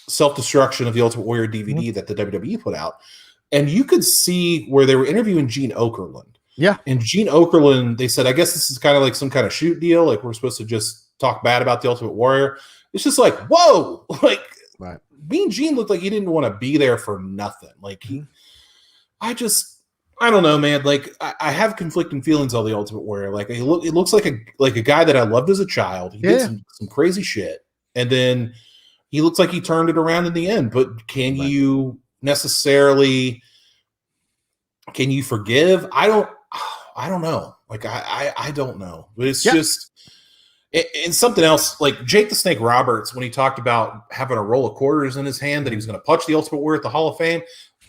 S2: self-destruction of the Ultimate Warrior DVD that the WWE put out. And you could see where they were interviewing Gene Okerlund.
S1: Yeah.
S2: And Gene Okerlund, they said, I guess this is kind of like some kind of shoot deal. Like, we're supposed to just talk bad about the Ultimate Warrior. It's just like, whoa. Like, Mean Gene looked like he didn't want to be there for nothing. Like, I don't know, man. Like, I have conflicting feelings on the Ultimate Warrior. Like, it looks like a guy that I loved as a child. He did some crazy shit. And then he looks like he turned it around in the end. But can you necessarily... Can you forgive? I don't know. Like, I don't know. But it's just, and something else, like Jake the Snake Roberts, when he talked about having a roll of quarters in his hand that he was going to punch the Ultimate Warrior at the Hall of Fame,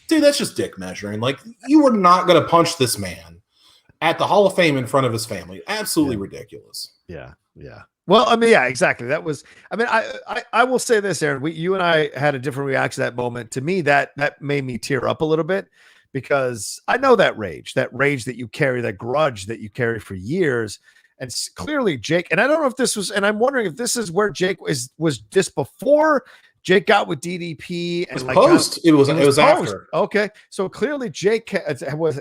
S2: dude, that's just dick measuring. Like, you were not going to punch this man at the Hall of Fame in front of his family. Absolutely ridiculous.
S1: Yeah. Well, I mean, yeah, exactly. That was, I mean, I will say this, Aaron, you and I had a different reaction to that moment. To me, that made me tear up a little bit. Because I know that rage that you carry, that grudge that you carry for years. And clearly Jake, and I don't know if this was, and I'm wondering if this is where Jake was this before Jake got with DDP. And
S2: it was after.
S1: Okay. So clearly Jake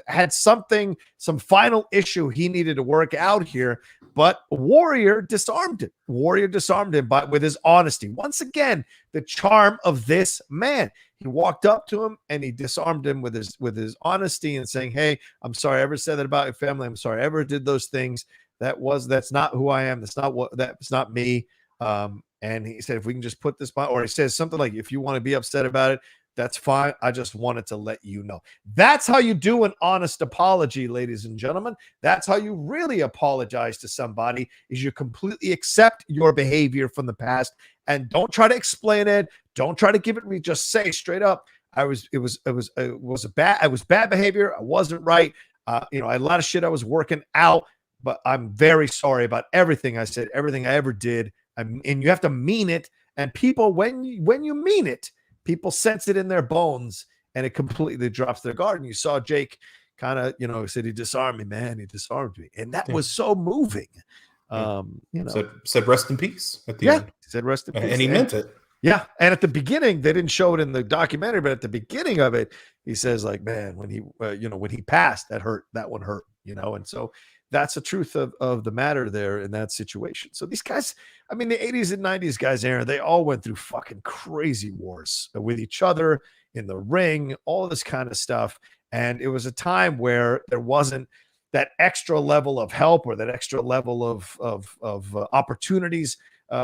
S1: had something, some final issue he needed to work out here, but Warrior disarmed him with his honesty. Once again, the charm of this man. He walked up to him and he disarmed him with his honesty and saying, "Hey, I'm sorry I ever said that about your family. I'm sorry I ever did those things. That's not who I am. That's not me." And he said, if we can just put this by, or he says something like, if you want to be upset about it, that's fine. I just wanted to let you know. That's how you do an honest apology, ladies and gentlemen. That's how you really apologize to somebody, is you completely accept your behavior from the past and don't try to explain it. Don't try to give it me. Just say straight up, it was bad behavior. I wasn't right. I had a lot of shit I was working out, but I'm very sorry about everything I said, everything I ever did. And you have to mean it. And people, when you mean it, people sense it in their bones and it completely drops their guard. And you saw Jake kind of, said, he disarmed me, man. He disarmed me. And that was so moving.
S2: Said rest in peace at the end.
S1: He said rest in peace.
S2: And he meant it.
S1: Yeah. And at the beginning, they didn't show it in the documentary, but at the beginning of it, he says, like, man, when he passed, that hurt. That one hurt, and so that's the truth of the matter there in that situation. So these guys, I mean, the 80s and 90s guys, Aaron, they all went through fucking crazy wars with each other in the ring, all this kind of stuff. And it was a time where there wasn't that extra level of help or that extra level of opportunities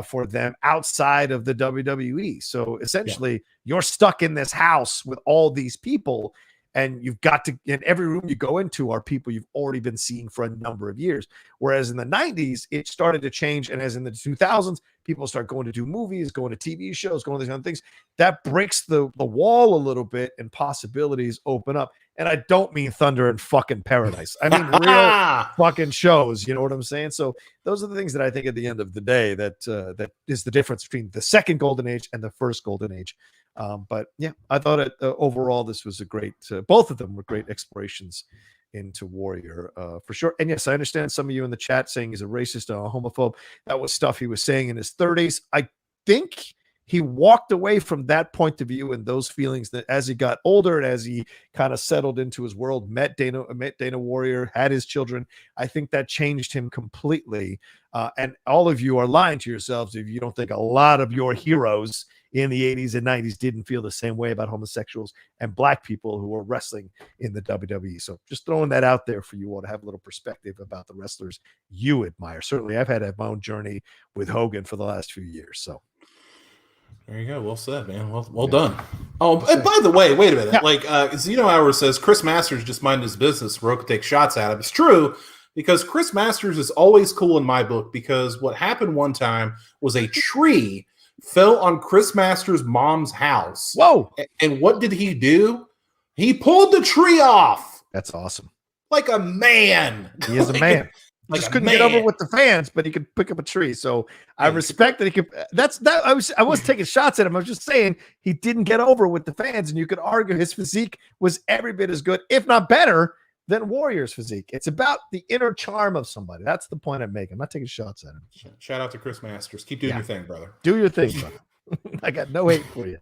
S1: for them outside of the WWE. So essentially, you're stuck in this house with all these people. And you've got to, in every room you go into are people you've already been seeing for a number of years. Whereas in the 90s, it started to change. And as in the 2000s, people start going to do movies, going to TV shows, going to these other things. That breaks the wall a little bit and possibilities open up. And I don't mean Thunder and fucking Paradise. I mean real fucking shows. You know what I'm saying? So those are the things that I think at the end of the day that is the difference between the second golden age and the first golden age. But yeah, I thought overall this was a great, both of them were great explorations into Warrior for sure. And yes, I understand some of you in the chat saying he's a racist and a homophobe. That was stuff he was saying in his 30s. I think he walked away from that point of view and those feelings that as he got older and as he kind of settled into his world, met Dana Warrior, had his children. I think that changed him completely. And all of you are lying to yourselves if you don't think a lot of your heroes in the 80s and 90s didn't feel the same way about homosexuals and black people who were wrestling in the WWE. So just throwing that out there for you all to have a little perspective about the wrestlers you admire. Certainly I've had my own journey with Hogan for the last few years. So
S2: there you go. Well said, man. Well done. Oh, and by the way, wait a minute. Yeah. Like Zeno Hour says, Chris Masters just minded his business. Rocha takes shots at him. It's true, because Chris Masters is always cool in my book, because what happened one time was a tree fell on Chris Masters' mom's house.
S1: Whoa!
S2: And what did he do? He pulled the tree off.
S1: That's awesome.
S2: Like a man.
S1: He is a man.
S2: Like
S1: just couldn't get over with the fans, but he could pick up a tree. So I respect that he could. I was taking shots at him. I was just saying he didn't get over with the fans, and you could argue his physique was every bit as good, if not better, than Warrior's physique. It's about the inner charm of somebody. That's the point I'm making. I'm not taking shots at him.
S2: Shout out to Chris Masters. Keep doing your thing, brother.
S1: Do your thing, brother. I got no hate for you.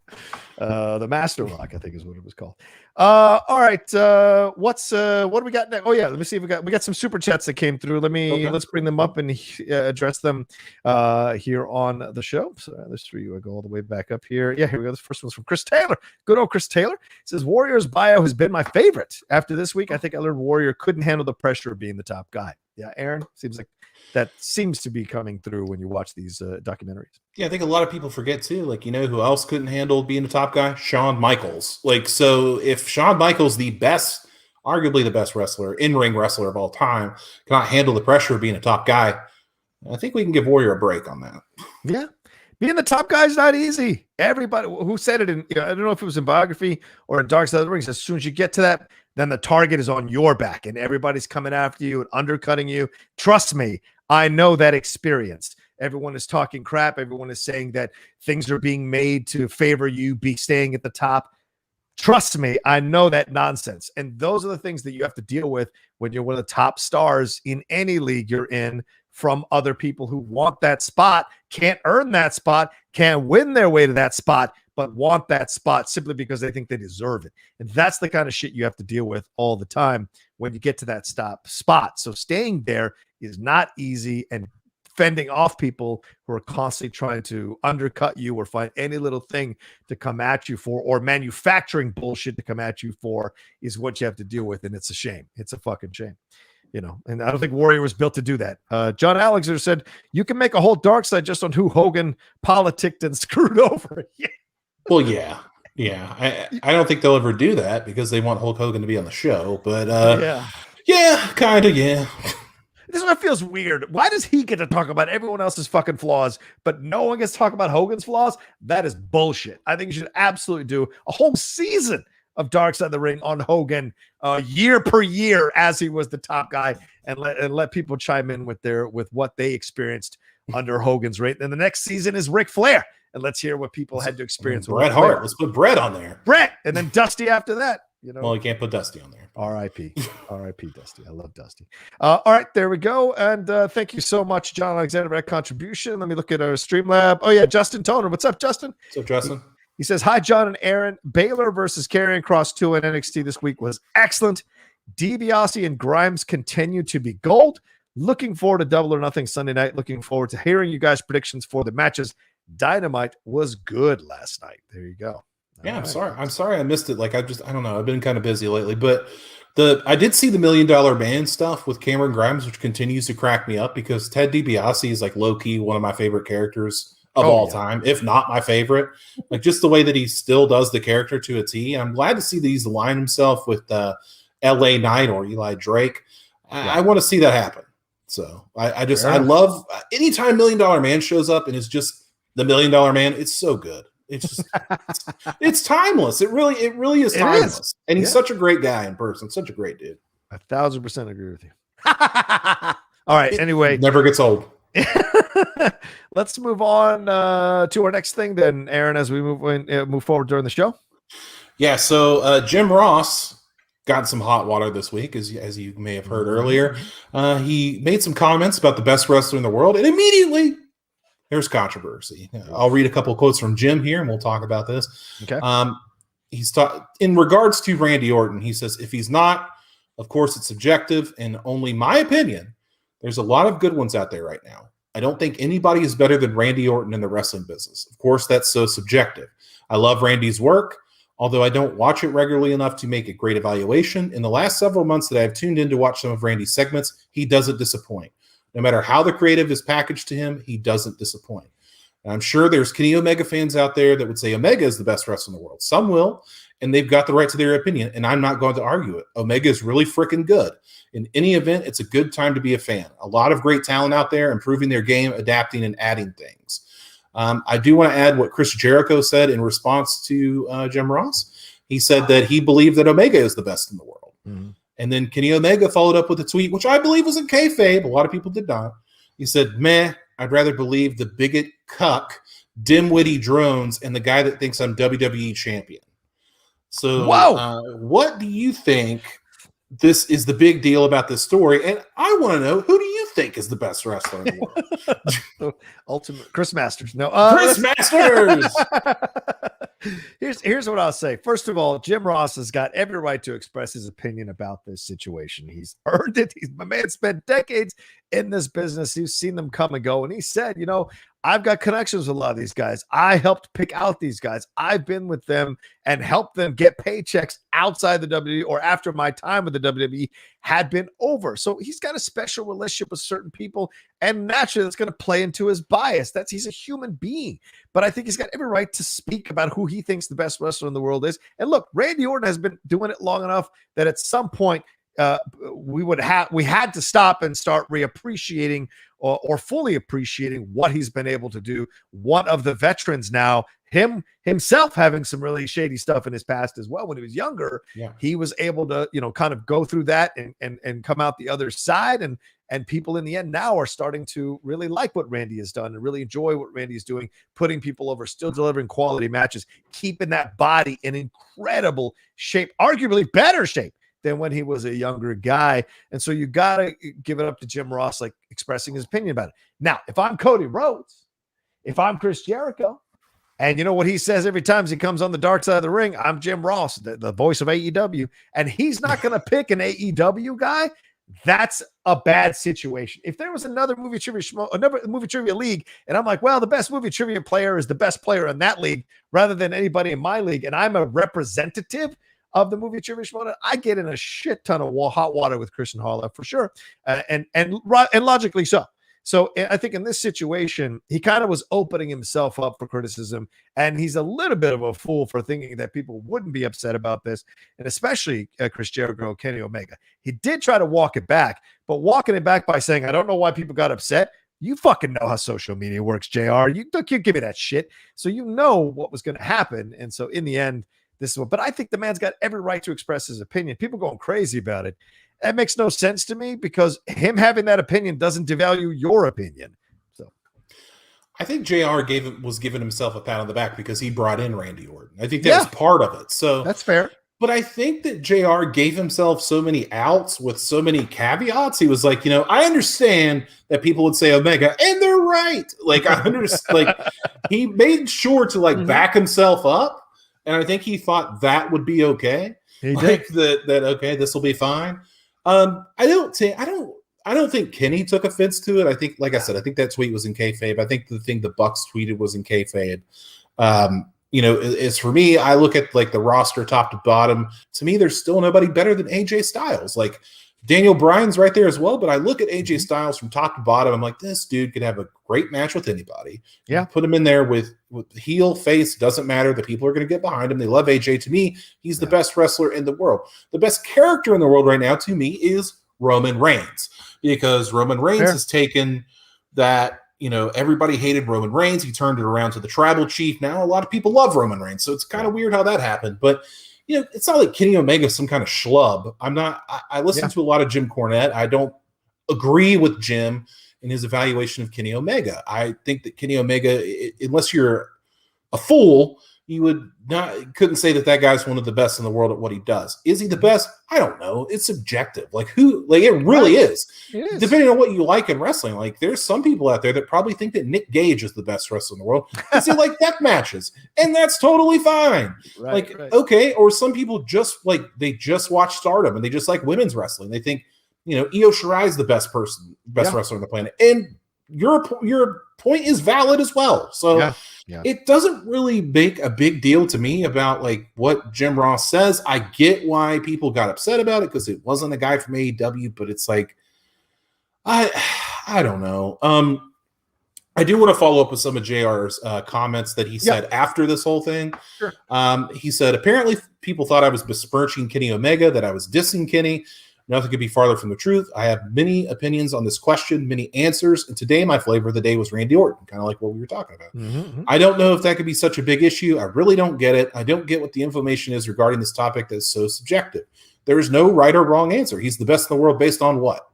S1: The Master Lock, I think, is what it was called. All right. What do we got next? Oh yeah, let me see if we got some super chats that came through. Let's bring them up and address them here on the show. So there's three. I go all the way back up here. Yeah, here we go. This first one's from Chris Taylor. Good old Chris Taylor. It says Warrior's bio has been my favorite. After this week, I think I learned Warrior couldn't handle the pressure of being the top guy. Yeah, Aaron, seems like that seems to be coming through when you watch these documentaries.
S2: Yeah, I think a lot of people forget too. Like, you know who else couldn't handle being the top guy? Shawn Michaels. Like, so if Shawn Michaels, arguably the best wrestler, in-ring wrestler of all time, cannot handle the pressure of being a top guy, I think we can give Warrior a break on that.
S1: Yeah. Being the top guy is not easy. Everybody who said it I don't know if it was in Biography or in Dark Side of the Ring, as soon as you get to that, then the target is on your back and everybody's coming after you and undercutting you. Trust me, I know that experience. Everyone is talking crap. Everyone is saying that things are being made to favor you be staying at the top. Trust me, I know that nonsense. And those are the things that you have to deal with when you're one of the top stars in any league you're in, from other people who want that spot, can't earn that spot, can't win their way to that spot, but want that spot simply because they think they deserve it. And that's the kind of shit you have to deal with all the time when you get to that spot. So staying there is not easy, and fending off people who are constantly trying to undercut you or find any little thing to come at you for, or manufacturing bullshit to come at you for, is what you have to deal with. And it's a shame. It's a fucking shame. You know, and I don't think Warrior was built to do that. John Alexander said, you can make a whole dark side just on who Hogan politicked and screwed over. Yeah.
S2: Well, yeah. Yeah. I don't think they'll ever do that because they want Hulk Hogan to be on the show. But yeah, kind of, yeah.
S1: This one feels weird. Why does he get to talk about everyone else's fucking flaws, but no one gets to talk about Hogan's flaws? That is bullshit. I think you should absolutely do a whole season of Dark Side of the Ring on Hogan, year per year, as he was the top guy, and let people chime in with what they experienced under Hogan's reign. And the next season is Ric Flair, and let's hear what people had to experience.
S2: Bret Hart. Let's put Bret on there.
S1: Bret, and then Dusty after that. You know,
S2: well, you can't put Dusty on there.
S1: R.I.P. R.I.P. Dusty. I love Dusty. All right, there we go. And thank you so much, John Alexander, for that contribution. Let me look at our Streamlab. Oh yeah, Justin Toner. What's up, Justin?
S2: What's up, Justin?
S1: He says, hi, John and Aaron. Baylor versus Karrion Kross 2 in NXT this week was excellent. DiBiase and Grimes continue to be gold. Looking forward to Double or Nothing Sunday night. Looking forward to hearing you guys' predictions for the matches. Dynamite was good last night. There you go.
S2: Yeah, I'm sorry I missed it. Like, I don't know. I've been kind of busy lately, but I did see the $1 Million Man stuff with Cameron Grimes, which continues to crack me up because Ted DiBiase is like low key one of my favorite characters of all time, if not my favorite. Like, just the way that he still does the character to a T. And I'm glad to see that he's aligned himself with LA Knight or Eli Drake. I want to see that happen. So I love anytime $1 Million Man shows up and it's just the $1 Million Man. It's so good. It's just it's timeless. It really is timeless. And he's such a great guy in person. Such a great dude.
S1: 1,000% agree with you. All right. Anyway,
S2: never gets old.
S1: Let's move on to our next thing then, Aaron, as we move forward during the show.
S2: Yeah, so Jim Ross got some hot water this week, as you may have heard earlier. He made some comments about the best wrestler in the world, and immediately there's controversy. I'll read a couple of quotes from Jim here, and we'll talk about this.
S1: Okay.
S2: He's in regards to Randy Orton, he says, if he's not, of course it's subjective and only my opinion. There's a lot of good ones out there right now. I don't think anybody is better than Randy Orton in the wrestling business. Of course, that's so subjective. I love Randy's work, although I don't watch it regularly enough to make a great evaluation. In the last several months that I've tuned in to watch some of Randy's segments, he doesn't disappoint. No matter how the creative is packaged to him, he doesn't disappoint. And I'm sure there's Kenny Omega fans out there that would say Omega is the best wrestler in the world. Some will, and they've got the right to their opinion, and I'm not going to argue it. Omega is really freaking good. In any event, it's a good time to be a fan. A lot of great talent out there, improving their game, adapting, and adding things. I do want to add what Chris Jericho said in response to Jim Ross. He said that he believed that Omega is the best in the world. Mm-hmm. And then Kenny Omega followed up with a tweet, which I believe was in kayfabe. A lot of people did not. He said, meh, I'd rather believe the bigot cuck, dimwitty drones, and the guy that thinks I'm WWE champion. So what do you think this is the big deal about this story? And I want to know, who do you think is the best wrestler in the
S1: world? Ultimate Chris Masters. No,
S2: Chris Masters.
S1: Here's what I'll say. First of all, Jim Ross has got every right to express his opinion about this situation. He's earned it. My man spent decades in this business. He's seen them come and go. And he said, I've got connections with a lot of these guys. I helped pick out these guys. I've been with them and helped them get paychecks outside the WWE or after my time with the WWE had been over. So he's got a special relationship with certain people, and naturally that's going to play into his bias. He's a human being, but I think he's got every right to speak about who he thinks the best wrestler in the world is. And look, Randy Orton has been doing it long enough that at some point we had to stop and start reappreciating or fully appreciating what he's been able to do. One of the veterans now, himself having some really shady stuff in his past as well. When he was younger, he was able to, kind of go through that and come out the other side. And people in the end now are starting to really like what Randy has done and really enjoy what Randy is doing, putting people over, still delivering quality matches, keeping that body in incredible shape, arguably better shape than when he was a younger guy. And so you got to give it up to Jim Ross, like expressing his opinion about it. Now, if I'm Cody Rhodes, if I'm Chris Jericho, and you know what he says every time he comes on the dark side of the ring, I'm Jim Ross, the voice of AEW, and he's not going to pick an AEW guy, that's a bad situation. If there was another movie trivia league, and I'm like, well, the best movie trivia player is the best player in that league rather than anybody in my league, and I'm a representative of the movie trivia Shimoda, I get in a shit ton of hot water with Christian Harlow for sure, and logically so. So I think in this situation, he kind of was opening himself up for criticism, and he's a little bit of a fool for thinking that people wouldn't be upset about this, and especially Chris Jericho, Kenny Omega. He did try to walk it back, but walking it back by saying, I don't know why people got upset. You fucking know how social media works, JR. You give me that shit. So you know what was going to happen. And so in the end, this is what, but I think the man's got every right to express his opinion. People going crazy about it. That makes no sense to me because him having that opinion doesn't devalue your opinion. So
S2: I think JR was giving himself a pat on the back because he brought in Randy Orton. I think that was part of it. So
S1: that's fair.
S2: But I think that JR gave himself so many outs with so many caveats. He was like, I understand that people would say Omega, and they're right. Like, I understand. Like, he made sure to back himself up. And I think he thought that would be okay.
S1: He did.
S2: That okay, this will be fine. I don't think Kenny took offense to it. I think, like I said, I think that tweet was in kayfabe. I think the thing the Bucks tweeted was in kayfabe. It's for me, I look at the roster top to bottom. To me, there's still nobody better than AJ Styles. Like, Daniel Bryan's right there as well, but I look at AJ Styles from top to bottom. I'm like, this dude could have a great match with anybody.
S1: Yeah.
S2: Put him in there with heel, face, doesn't matter. The people are going to get behind him. They love AJ. To me, he's the best wrestler in the world. The best character in the world right now, to me, is Roman Reigns, because Roman Reigns has taken that, everybody hated Roman Reigns. He turned it around to the tribal chief. Now a lot of people love Roman Reigns. So it's kind of weird how that happened, but it's not like Kenny Omega is some kind of schlub. I listen to a lot of Jim Cornette. I don't agree with Jim in his evaluation of Kenny Omega. I think that Kenny Omega, unless you're a fool, you couldn't say that guy's one of the best in the world at what he does. Is he the best? I don't know. It's subjective. It really is. It is. Depending on what you like in wrestling. There's some people out there that probably think that Nick Gage is the best wrestler in the world because they like death matches, and that's totally fine. Right. Okay. Or some people just they just watch Stardom and they just like women's wrestling. They think, Io Shirai is the best wrestler on the planet, and your point is valid as well. So. Yeah. It doesn't really make a big deal to me about what Jim Ross says. I get why people got upset about it because it wasn't a guy from AEW, but it's I don't know. I do want to follow up with some of JR's comments that he said after this whole thing. Sure. He said, apparently people thought I was besmirching Kenny Omega, that I was dissing Kenny. Nothing could be farther from the truth. I have many opinions on this question, many answers, and today my flavor of the day was Randy Orton, kind of like what we were talking about.
S1: Mm-hmm.
S2: I don't know if that could be such a big issue. I really don't get it. I don't get what the information is regarding this topic that is so subjective. There is no right or wrong answer. He's the best in the world based on what?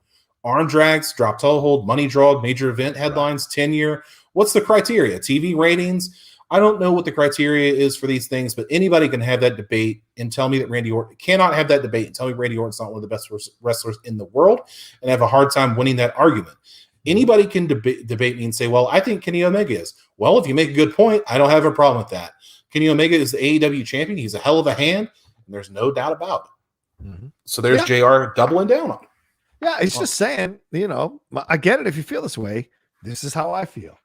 S2: Arm drags, drop toe hold, money draw, major event headlines, tenure. What's the criteria? TV ratings? I don't know what the criteria is for these things, but anybody can have that debate and tell me that Randy Orton cannot have that debate and tell me Randy Orton's not one of the best wrestlers in the world and have a hard time winning that argument. Anybody can debate me and say, well, I think Kenny Omega is. Well, if you make a good point, I don't have a problem with that. Kenny Omega is the AEW champion. He's a hell of a hand, and there's no doubt about it.
S1: Mm-hmm.
S2: So there's JR doubling down on it.
S1: Yeah, he's just saying, I get it if you feel this way. This is how I feel.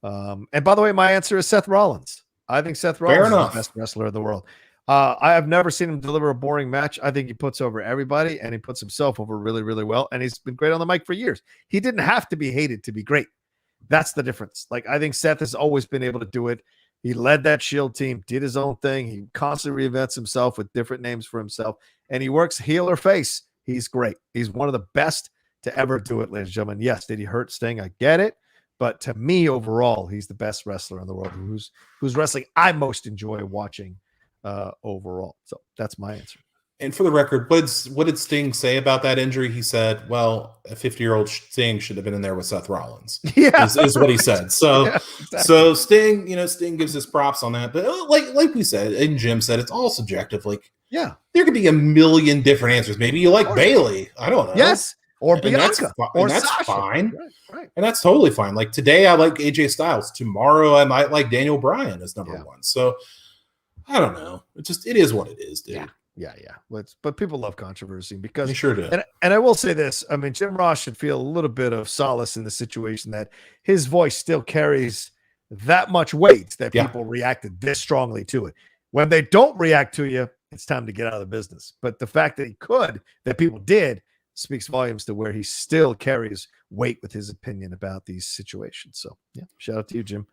S1: And by the way, my answer is Seth Rollins. I think Seth Rollins is the best wrestler in the world. I have never seen him deliver a boring match. I think he puts over everybody, and he puts himself over really, really well. And he's been great on the mic for years. He didn't have to be hated to be great. That's the difference. Like, I think Seth has always been able to do it. He led that Shield team, did his own thing. He constantly reinvents himself with different names for himself, and he works heel or face. He's great. He's one of the best to ever do it, ladies and gentlemen. Yes, did he hurt Sting? I get it. But to me, overall, he's the best wrestler in the world. Who's wrestling I most enjoy watching overall. So that's my answer.
S2: And for the record, what did Sting say about that injury? He said, well, a 50-year-old Sting should have been in there with Seth Rollins.
S1: Yeah,
S2: is what he said. So,
S1: yeah, exactly.
S2: So Sting gives his props on that. But like we said, and Jim said, it's all subjective. Like,
S1: yeah,
S2: there could be a million different answers. Maybe you like Bailey. I don't know.
S1: Yes. Or Bianca.
S2: And that's
S1: Sasha.
S2: fine.
S1: Right.
S2: And that's totally fine. Like today, I like AJ Styles. Tomorrow, I might like Daniel Bryan as number one. So I don't know. It is what it is, dude.
S1: Yeah. But people love controversy because
S2: they sure do.
S1: And I will say this. I mean, Jim Ross should feel a little bit of solace in the situation that his voice still carries that much weight that people reacted this strongly to it. When they don't react to you, it's time to get out of the business. But the fact that people did, speaks volumes to where he still carries weight with his opinion about these situations. So yeah, shout out to you, Jim.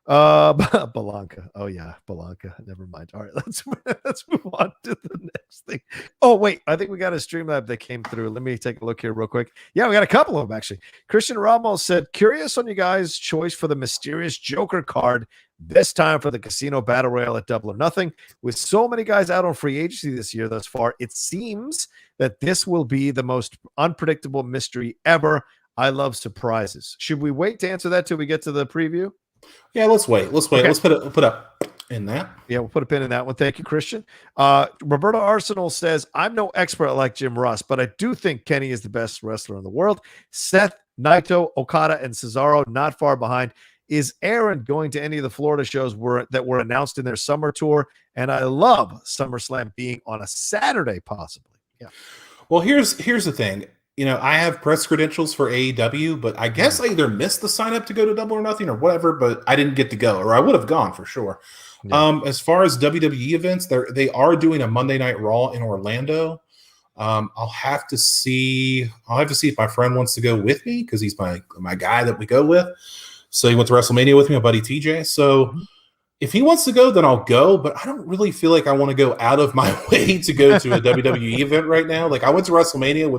S1: Belanca. Oh yeah, Belanca. Never mind. All right, let's move on to the next thing. Oh wait, I think we got a Streamlab that came through. Let me take a look here real quick. Yeah, we got a couple of them actually. Christian Ramos said, curious on you guys' choice for the mysterious Joker card this time for the Casino Battle Royale at Double or Nothing. With so many guys out on free agency this year thus far, it seems that this will be the most unpredictable mystery ever. I love surprises. Should we wait to answer that till we get to the preview?
S2: Yeah, let's wait. Okay. Let's put up in that.
S1: Yeah, we'll put a pin in that one. Thank you, Christian. Roberto Arsenal says, I'm no expert like Jim Ross, but I do think Kenny is the best wrestler in the world. Seth, Naito, Okada, and Cesaro not far behind. Is Aaron going to any of the Florida shows that were announced in their summer tour? And I love SummerSlam being on a Saturday, possibly. Yeah.
S2: Well, here's the thing. I have press credentials for AEW, but I guess I either missed the sign up to go to Double or Nothing or whatever, but I didn't get to go, or I would have gone for sure. Yeah. As far as WWE events, they are doing a Monday Night Raw in Orlando. I'll have to see if my friend wants to go with me because he's my guy that we go with. So he went to WrestleMania with me, my buddy TJ. So if he wants to go, then I'll go. But I don't really feel like I want to go out of my way to go to a WWE event right now. Like I went to WrestleMania,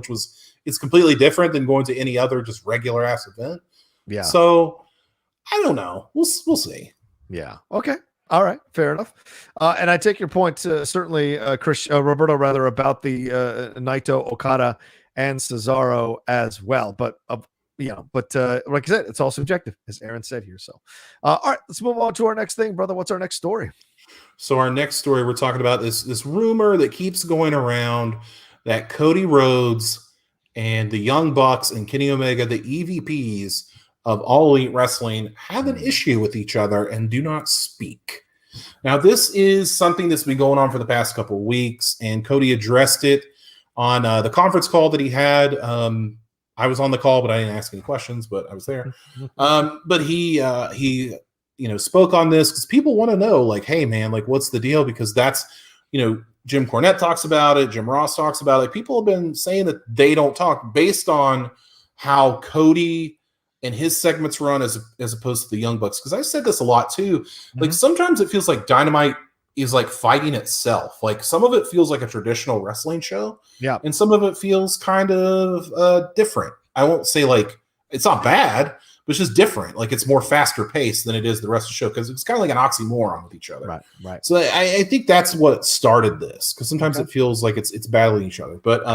S2: it's completely different than going to any other just regular ass event. Yeah. So I don't know. We'll see.
S1: Yeah. Okay. All right. Fair enough. And I take your point, certainly, Roberto, rather, about the Naito, Okada, and Cesaro as well. But like I said, it's all subjective, as Aaron said here. So, all right, let's move on to our next thing, brother. What's our next story?
S2: So our next story, we're talking about this rumor that keeps going around that Cody Rhodes and the Young Bucks and Kenny Omega, the EVPs of All Elite Wrestling, have an issue with each other and do not speak. Now, this is something that's been going on for the past couple of weeks, and Cody addressed it on the conference call that he had. I was on the call, but I didn't ask any questions, but I was there. But he spoke on this because people want to know, like, hey, man, like, what's the deal? Because that's, Jim Cornette talks about it. Jim Ross talks about it. People have been saying that they don't talk based on how Cody and his segments run as opposed to the Young Bucks. Because I said this a lot too. Like sometimes it feels like Dynamite is like fighting itself. Like some of it feels like a traditional wrestling show,
S1: Yeah.
S2: and some of it feels kind of different. I won't say like it's not bad, but it's just different. Like it's more faster paced than it is the rest of the show because it's kind of like an oxymoron with each other.
S1: Right.
S2: So I think that's what started this, because sometimes it feels like it's battling each other. But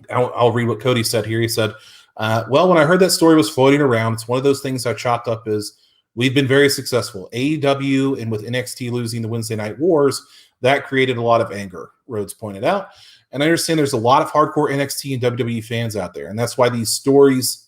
S2: I'll read what Cody said here. He said, well, when I heard that story was floating around, it's one of those things I chopped up as we've been very successful. AEW and with NXT losing the Wednesday Night Wars, that created a lot of anger, Rhodes pointed out. And I understand there's a lot of hardcore NXT and WWE fans out there. And that's why these stories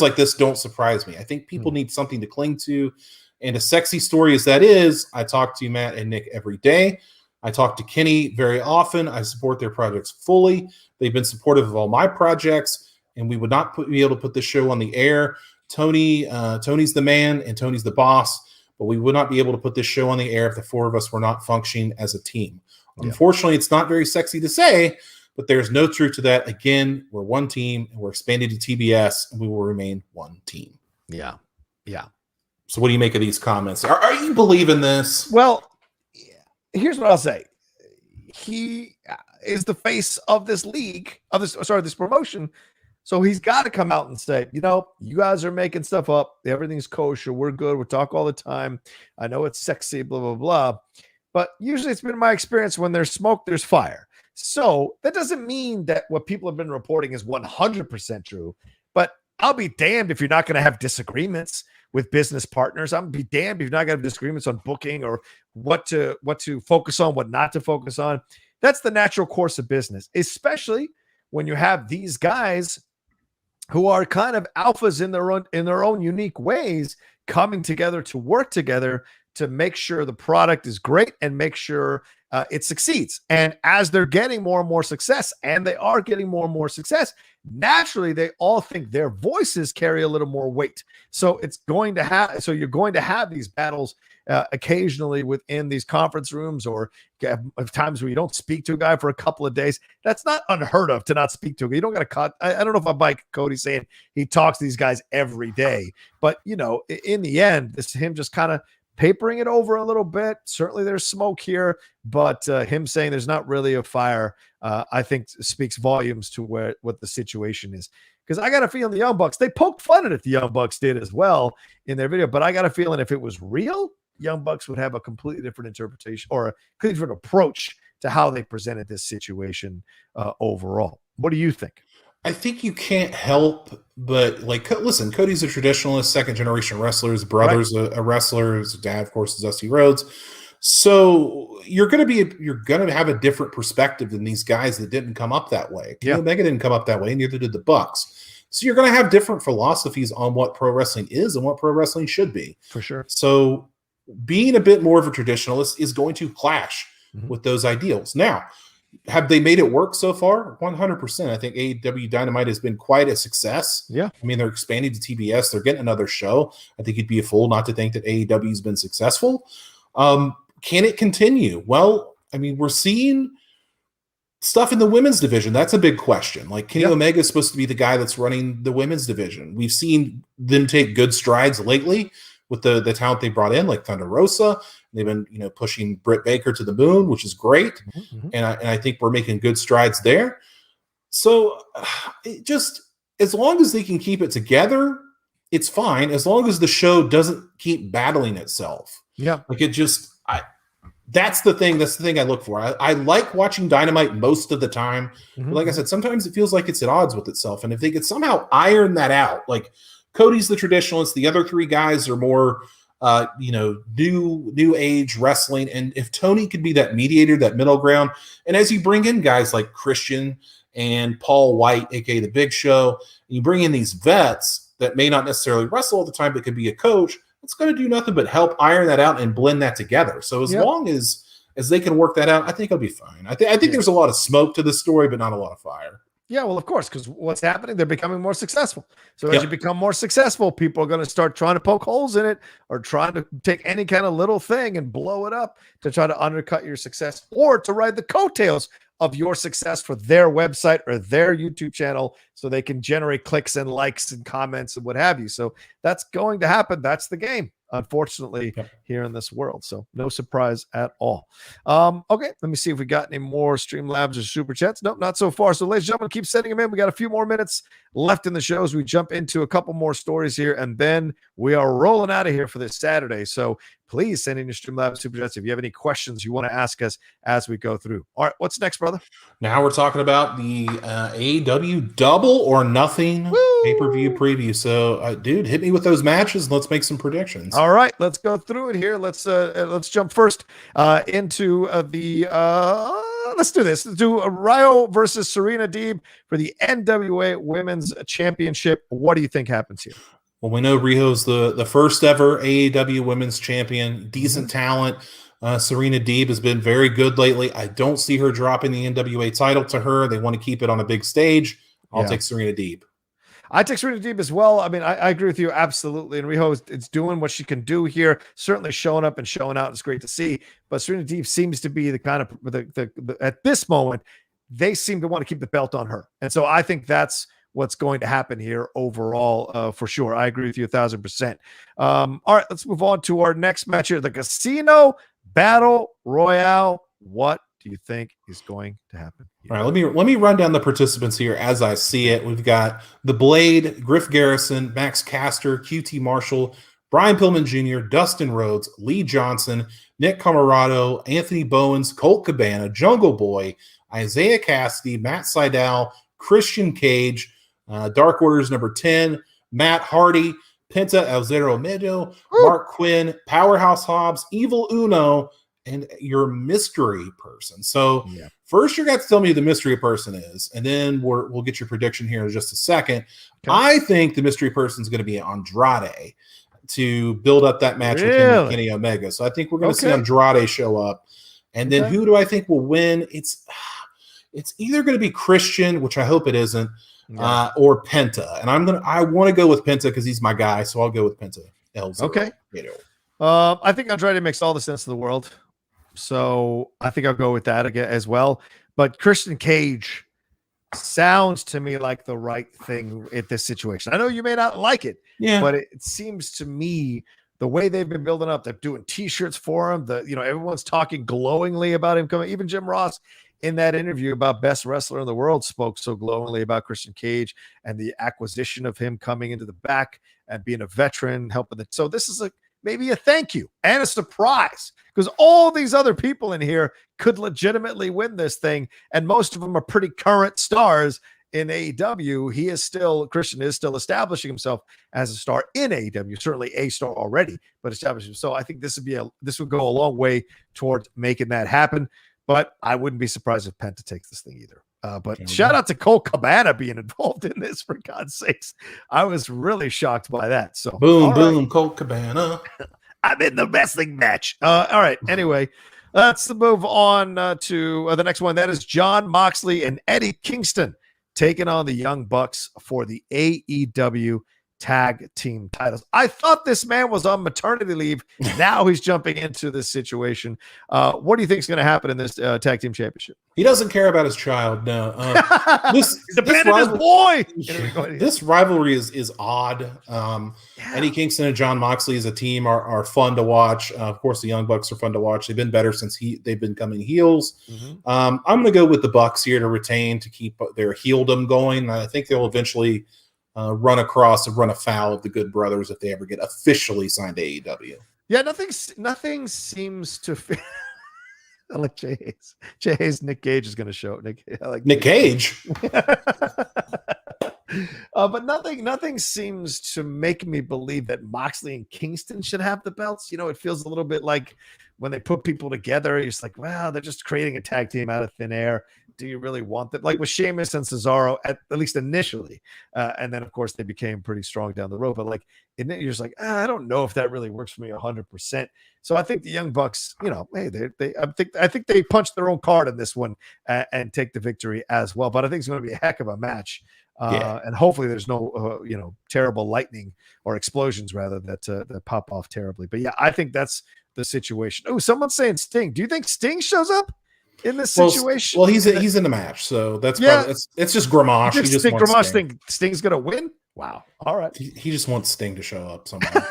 S2: like this don't surprise me. I think people need something to cling to. And a sexy story as that is, I talk to Matt and Nick every day. I talk to Kenny very often. I support their projects fully. They've been supportive of all my projects, and we would not be able to put this show on the air. Tony's the man and Tony's the boss, but we would not be able to put this show on the air if the four of us were not functioning as a team. Yeah. Unfortunately, it's not very sexy to say, but there's no truth to that. Again, we're one team, and we're expanded to TBS, and we will remain one team.
S1: Yeah.
S2: So what do you make of these comments? Are you believing this?
S1: Well, here's what I'll say. He is the face of this league, this promotion. So he's got to come out and say, you guys are making stuff up. Everything's kosher. We're good. We talk all the time. I know it's sexy, blah, blah, blah. But usually it's been my experience when there's smoke, there's fire. So that doesn't mean that what people have been reporting is 100% true. But I'll be damned if you're not going to have disagreements with business partners. I'm going to be damned if you're not going to have disagreements on booking or what to focus on, what not to focus on. That's the natural course of business, especially when you have these guys who are kind of alphas in their own unique ways, coming together to work together to make sure the product is great and make sure it succeeds. And as they're getting more and more success, and they are getting more and more success, naturally they all think their voices carry a little more weight. So you're going to have these battles occasionally within these conference rooms, or times where you don't speak to a guy for a couple of days. That's not unheard of to not speak to a guy. You don't got to cut. I don't know if I'm like Cody saying he talks to these guys every day, but in the end, this is him just kind of papering it over a little bit. Certainly there's smoke here, but him saying there's not really a fire, I think speaks volumes to what the situation is. Because I got a feeling the Young Bucks, they poked fun at it. The Young Bucks did as well in their video, but I got a feeling if it was real, Young Bucks would have a completely different interpretation or a completely different approach to how they presented this situation overall. What do you think?
S2: I think you can't help but listen, Cody's a traditionalist, second generation wrestler. His brother's a wrestler. His dad, of course, is Dusty Rhodes. So you're going to have a different perspective than these guys that didn't come up that way. Omega didn't come up that way, and neither did the Bucks. So you're going to have different philosophies on what pro wrestling is and what pro wrestling should be. For sure. So being a bit more of a traditionalist is going to clash with those ideals. Now, have they made it work so far? 100%. I think AEW Dynamite has been quite a success. Yeah. I mean, they're expanding to TBS. They're getting another show. I think you'd be a fool not to think that AEW has been successful. Can it continue? Well, I mean, we're seeing stuff in the women's division. That's a big question. Like Kenny Omega is supposed to be the guy that's running the women's division. We've seen them take good strides lately with the talent they brought in, like Thunder Rosa. They've been, pushing Brit Baker to the moon, which is great. And I think we're making good strides there. So as long as they can keep it together, it's fine. As long as the show doesn't keep battling itself. Yeah. That's the thing. That's the thing I look for. I like watching Dynamite most of the time. But like I said, sometimes it feels like it's at odds with itself. And if they could somehow iron that out, like Cody's the traditionalist, the other three guys are more new age wrestling. And if Tony could be that mediator, that middle ground, and as you bring in guys like Christian and Paul White, aka the Big Show, and you bring in these vets that may not necessarily wrestle all the time, but could be a coach, it's going to do nothing but help iron that out and blend that together. So as long as they can work that out, I think it'll be fine. I think there's a lot of smoke to the story, but not a lot of fire.
S1: Yeah, well, of course, because what's happening, they're becoming more successful. So as you become more successful, people are going to start trying to poke holes in it or trying to take any kind of little thing and blow it up to try to undercut your success or to ride the coattails of your success for their website or their YouTube channel. so they can generate clicks and likes and comments and what have you. So that's going to happen. That's the game, unfortunately, here in this world. So no surprise at all. Okay, let me see if we got any more Streamlabs or Super Chats. Nope, not so far. So ladies and gentlemen, keep sending them in. We got a few more minutes left in the show as we jump into a couple more stories here, and then we are rolling out of here for this Saturday. So please send in your Streamlabs Super Chats if you have any questions you want to ask us as we go through. All right, what's next, brother?
S2: Now we're talking about the AEW Double or Nothing pay-per-view preview. So, dude, hit me with those matches. And let's make some predictions.
S1: All right, let's go through it here. Let's jump first into let's do this. Let's do Ryo versus Serena Deeb for the NWA Women's Championship. What do you think happens here?
S2: Well, we know Riho's the first ever AEW Women's Champion. Decent talent. Serena Deeb has been very good lately. I don't see her dropping the NWA title to her. They want to keep it on a big stage. I'll take Serena Deeb.
S1: I take Serena Deeb as well. I mean, I agree with you absolutely. And Riho is doing what she can do here. Certainly showing up and showing out. It's great to see. But Serena Deeb seems to be the kind of the at this moment, they seem to want to keep the belt on her. And so I think that's what's going to happen here overall, for sure. I agree with you 1,000%. All right, let's move on to our next match here, the Casino Battle Royale. What do you think is going to happen here?
S2: All right, let me run down the participants here as I see it. We've got The Blade, Griff Garrison, Max Caster, QT Marshall, Brian Pillman Jr., Dustin Rhodes, Lee Johnson, Nick Camarado, Anthony Bowens, Colt Cabana, Jungle Boy, Isaiah Cassidy, Matt Sydal, Christian Cage, Dark Orders number 10, Matt Hardy, Penta El Zero Medio, Mark Quinn, Powerhouse Hobbs, Evil Uno, and your mystery person. So first you're going to tell me who the mystery person is, and then we'll get your prediction here in just a second. Okay. I think the mystery person is going to be Andrade to build up that match with him and Kenny Omega. So I think we're going to see Andrade show up. And then who do I think will win? It's either going to be Christian, which I hope it isn't, or Penta. And I want to go with Penta because he's my guy. So I'll go with Penta.
S1: Okay. I think Andrade makes all the sense in the world. So I think I'll go with that again as well. But Christian Cage sounds to me like the right thing at this situation. I know you may not like it, but it seems to me the way they've been building up, they're doing T-shirts for him. Everyone's talking glowingly about him coming. Even Jim Ross in that interview about best wrestler in the world spoke so glowingly about Christian Cage and the acquisition of him coming into the back and being a veteran, helping the. So this is maybe a thank you and a surprise because all these other people in here could legitimately win this thing. And most of them are pretty current stars in AEW. Christian is still establishing himself as a star in AEW, certainly a star already, but establishing. So I think this would go a long way towards making that happen. But I wouldn't be surprised if Penta takes this thing either. But shout out to Colt Cabana being involved in this, for God's sakes. I was really shocked by that. So
S2: boom, Colt Cabana.
S1: I'm in the wrestling match. All right. Anyway, let's move on to the next one. That is Jon Moxley and Eddie Kingston taking on the Young Bucks for the AEW tag team titles. I thought this man was on maternity leave. Now he's jumping into this situation. What do you think is going to happen in this tag team championship?
S2: He doesn't care about his child. No,
S1: his boy.
S2: This rivalry is odd. Eddie Kingston and Jon Moxley as a team are fun to watch. Of course, the Young Bucks are fun to watch. They've been better since they've been coming heels. I'm going to go with the Bucks here to retain, to keep their heeldom going. I think they'll eventually run afoul of the Good Brothers if they ever get officially signed to AEW.
S1: Yeah, nothing seems to fit. I like Jay Hayes. Nick Gage is going to show. I like
S2: Nick Gage.
S1: But nothing seems to make me believe that Moxley and Kingston should have the belts. It feels a little bit like when they put people together, you're just like, wow, they're just creating a tag team out of thin air. Do you really want that? Like with Sheamus and Cesaro, at least initially. And then, of course, they became pretty strong down the road. But you're just like, I don't know if that really works for me 100%. So I think the Young Bucks, hey, I think they punched their own card in this one and take the victory as well. But I think it's going to be a heck of a match. And hopefully there's no, terrible lightning or explosions rather that pop off terribly. But yeah, I think that's the situation. Oh, someone's saying Sting. Do you think Sting shows up? in this situation.
S2: Well, he's in the match, so that's probably, it's just Gramash.
S1: He just wants Gramash Sting. Sting's gonna win. Wow. All right.
S2: He just wants Sting to show up somewhere,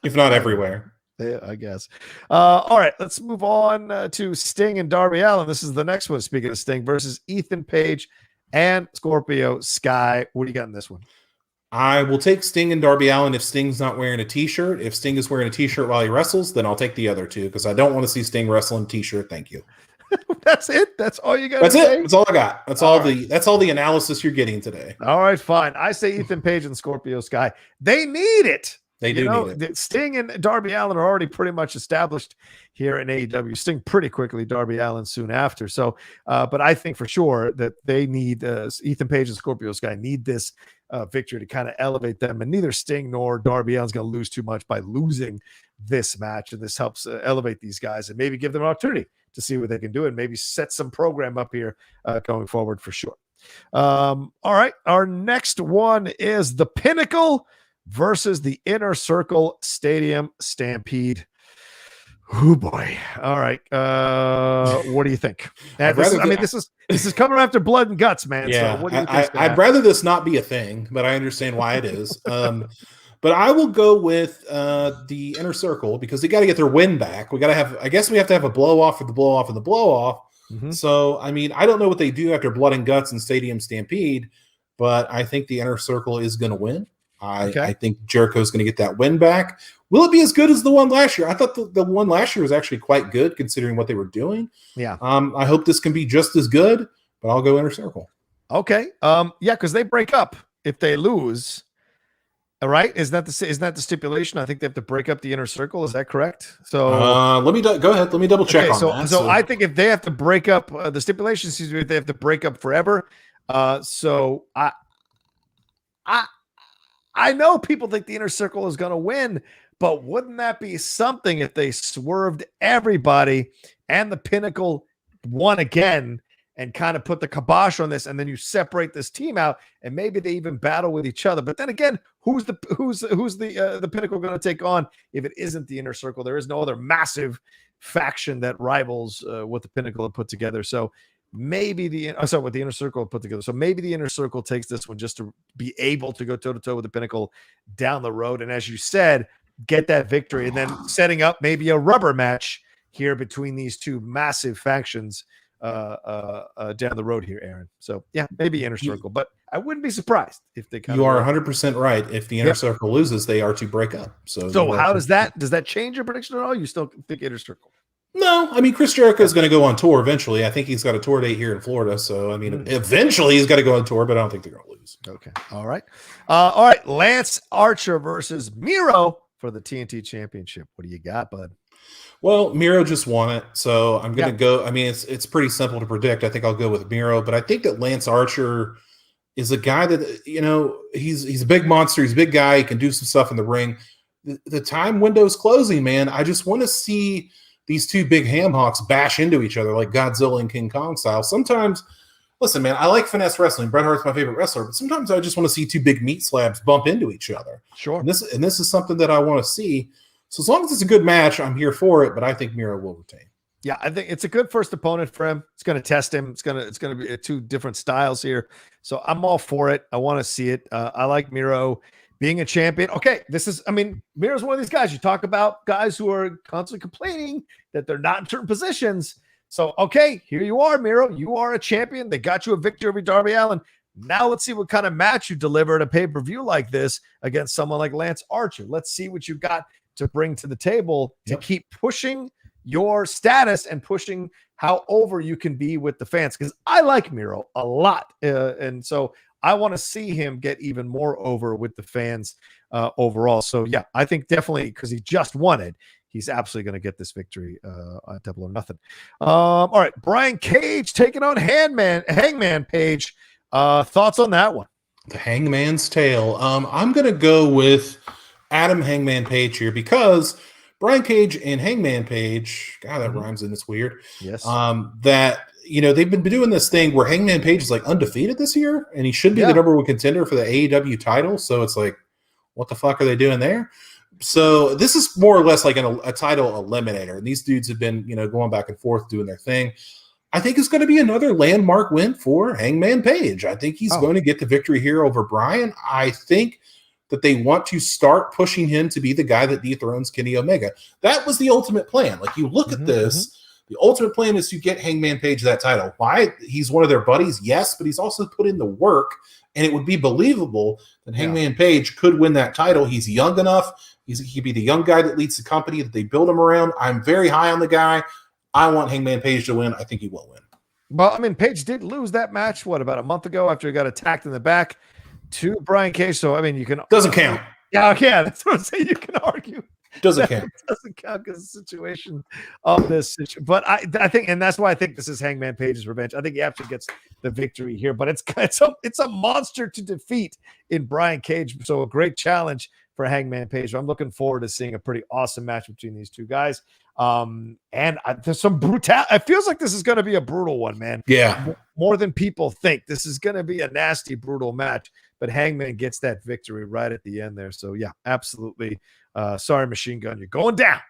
S2: if not everywhere.
S1: Yeah, I guess. All right, let's move on to Sting and Darby Allin. This is the next one. Speaking of Sting versus Ethan Page and Scorpio Sky. What do you got in this one?
S2: I will take Sting and Darby Allin if Sting's not wearing a T-shirt. If Sting is wearing a T-shirt while he wrestles, then I'll take the other two because I don't want to see Sting wrestle in T-shirt. Thank you.
S1: That's it. That's all you got.
S2: That's it. That's all I got. That's all the analysis you're getting today.
S1: All right, fine. I say Ethan Page and Scorpio Sky. They need it.
S2: They do need it.
S1: Sting and Darby Allin are already pretty much established here in AEW. Sting pretty quickly, Darby Allin soon after. So, but I think for sure that they need Ethan Page and Scorpio Sky need this victory to kind of elevate them. And neither Sting nor Darby Allin's going to lose too much by losing this match. And this helps elevate these guys and maybe give them an opportunity to see what they can do and maybe set some program up here going forward for sure. All right. Our next one is the Pinnacle versus the Inner Circle Stadium Stampede. Oh boy. All right. What do you think? This is coming after blood and guts, man.
S2: Yeah,
S1: so what do you think?
S2: I'd rather this not be a thing, but I understand why it is. But I will go with the Inner Circle because they got to get their win back. We have to have a blow off for the blow off and the blow off. Mm-hmm. So, I mean, I don't know what they do after blood and guts and Stadium Stampede, but I think the Inner Circle is going to win. I think Jericho's going to get that win back. Will it be as good as the one last year? I thought the one last year was actually quite good considering what they were doing.
S1: Yeah.
S2: I hope this can be just as good, but I'll go Inner Circle.
S1: Okay. Yeah, because they break up if they lose. All right. Isn't that the stipulation? I think they have to break up the Inner Circle. Is that correct? So
S2: let me go ahead. Let me double check on that.
S1: So I think if they have to break up the stipulation, they have to break up forever. So I know people think the Inner Circle is going to win, but wouldn't that be something if they swerved everybody and the Pinnacle won again and kind of put the kibosh on this, and then you separate this team out, and maybe they even battle with each other. But then again, who's the Pinnacle going to take on if it isn't the Inner Circle? There is no other massive faction that rivals what the Pinnacle have put together. So maybe what the Inner Circle put together. So maybe the Inner Circle takes this one just to be able to go toe-to-toe with the Pinnacle down the road. And as you said, get that victory and then setting up maybe a rubber match here between these two massive factions down the road here, Aaron. So yeah, maybe Inner Circle, but I wouldn't be surprised if they
S2: You are 100% right. If the Inner Circle loses, they are to break up. So
S1: how does that change your prediction at all? You still think Inner Circle?
S2: No, I mean, Chris Jericho is going to go on tour eventually. I think he's got a tour date here in Florida. So, I mean, eventually he's got to go on tour, but I don't think they're going to lose.
S1: Okay. All right. All right. Lance Archer versus Miro for the TNT Championship. What do you got, bud?
S2: Well, Miro just won it. So I'm going to go. I mean, it's pretty simple to predict. I think I'll go with Miro, but I think that Lance Archer is a guy that, he's a big monster. He's a big guy. He can do some stuff in the ring. The time window's closing, man. I just want to see these two big ham hocks bash into each other like Godzilla and King Kong style. Sometimes, listen, man, I like finesse wrestling. Bret Hart's my favorite wrestler, but sometimes I just want to see two big meat slabs bump into each other.
S1: Sure.
S2: And this is something that I want to see. So as long as it's a good match, I'm here for it, but I think Miro will retain.
S1: Yeah, I think it's a good first opponent for him. It's going to test him. It's going to be two different styles here. So I'm all for it. I want to see it. I like Miro being a champion. Okay, Miro's one of these guys. You talk about guys who are constantly complaining that they're not in certain positions. So, okay, here you are, Miro. You are a champion. They got you a victory over Darby Allin. Now let's see what kind of match you deliver at a pay-per-view like this against someone like Lance Archer. Let's see what you got to bring to the table to keep pushing your status and pushing how over you can be with the fans. Because I like Miro a lot. And so I want to see him get even more over with the fans overall. So, yeah, I think definitely because he just won it, he's absolutely going to get this victory on Double or Nothing. All right, Brian Cage taking on Hangman Page. Thoughts on that one?
S2: The Hangman's Tale. I'm going to go with Adam Hangman Page here because Brian Cage and Hangman Page, God, that rhymes and it's weird.
S1: Yes.
S2: They've been doing this thing where Hangman Page is like undefeated this year, and he should be the number one contender for the AEW title. So it's like, what the fuck are they doing there? So this is more or less like a title eliminator. And these dudes have been, going back and forth doing their thing. I think it's going to be another landmark win for Hangman Page. I think he's going to get the victory here over Bryan. I think that they want to start pushing him to be the guy that dethrones Kenny Omega. That was the ultimate plan. Like, you look at this, the ultimate plan is to get Hangman Page that title. Why? He's one of their buddies, yes, but he's also put in the work, and it would be believable that Hangman Page could win that title. He's young enough. He could be the young guy that leads the company, that they build him around. I'm very high on the guy. I want Hangman Page to win. I think he will win.
S1: Well, I mean, Page did lose that match, about a month ago after he got attacked in the back to Brian Cage. So, I mean, you can...
S2: Doesn't count.
S1: Yeah, that's what I'm saying. You can argue.
S2: Doesn't count.
S1: It doesn't count because the situation of this situation. But I think, and that's why I think this is Hangman Page's revenge. I think he actually gets the victory here, but it's a monster to defeat in Brian Cage. So a great challenge for Hangman Page. I'm looking forward to seeing a pretty awesome match between these two guys. There's some brutality. It feels like this is going to be a brutal one, man.
S2: Yeah.
S1: More than people think. This is going to be a nasty, brutal match, but Hangman gets that victory right at the end there. So yeah, absolutely. Sorry, Machine Gun, you're going down.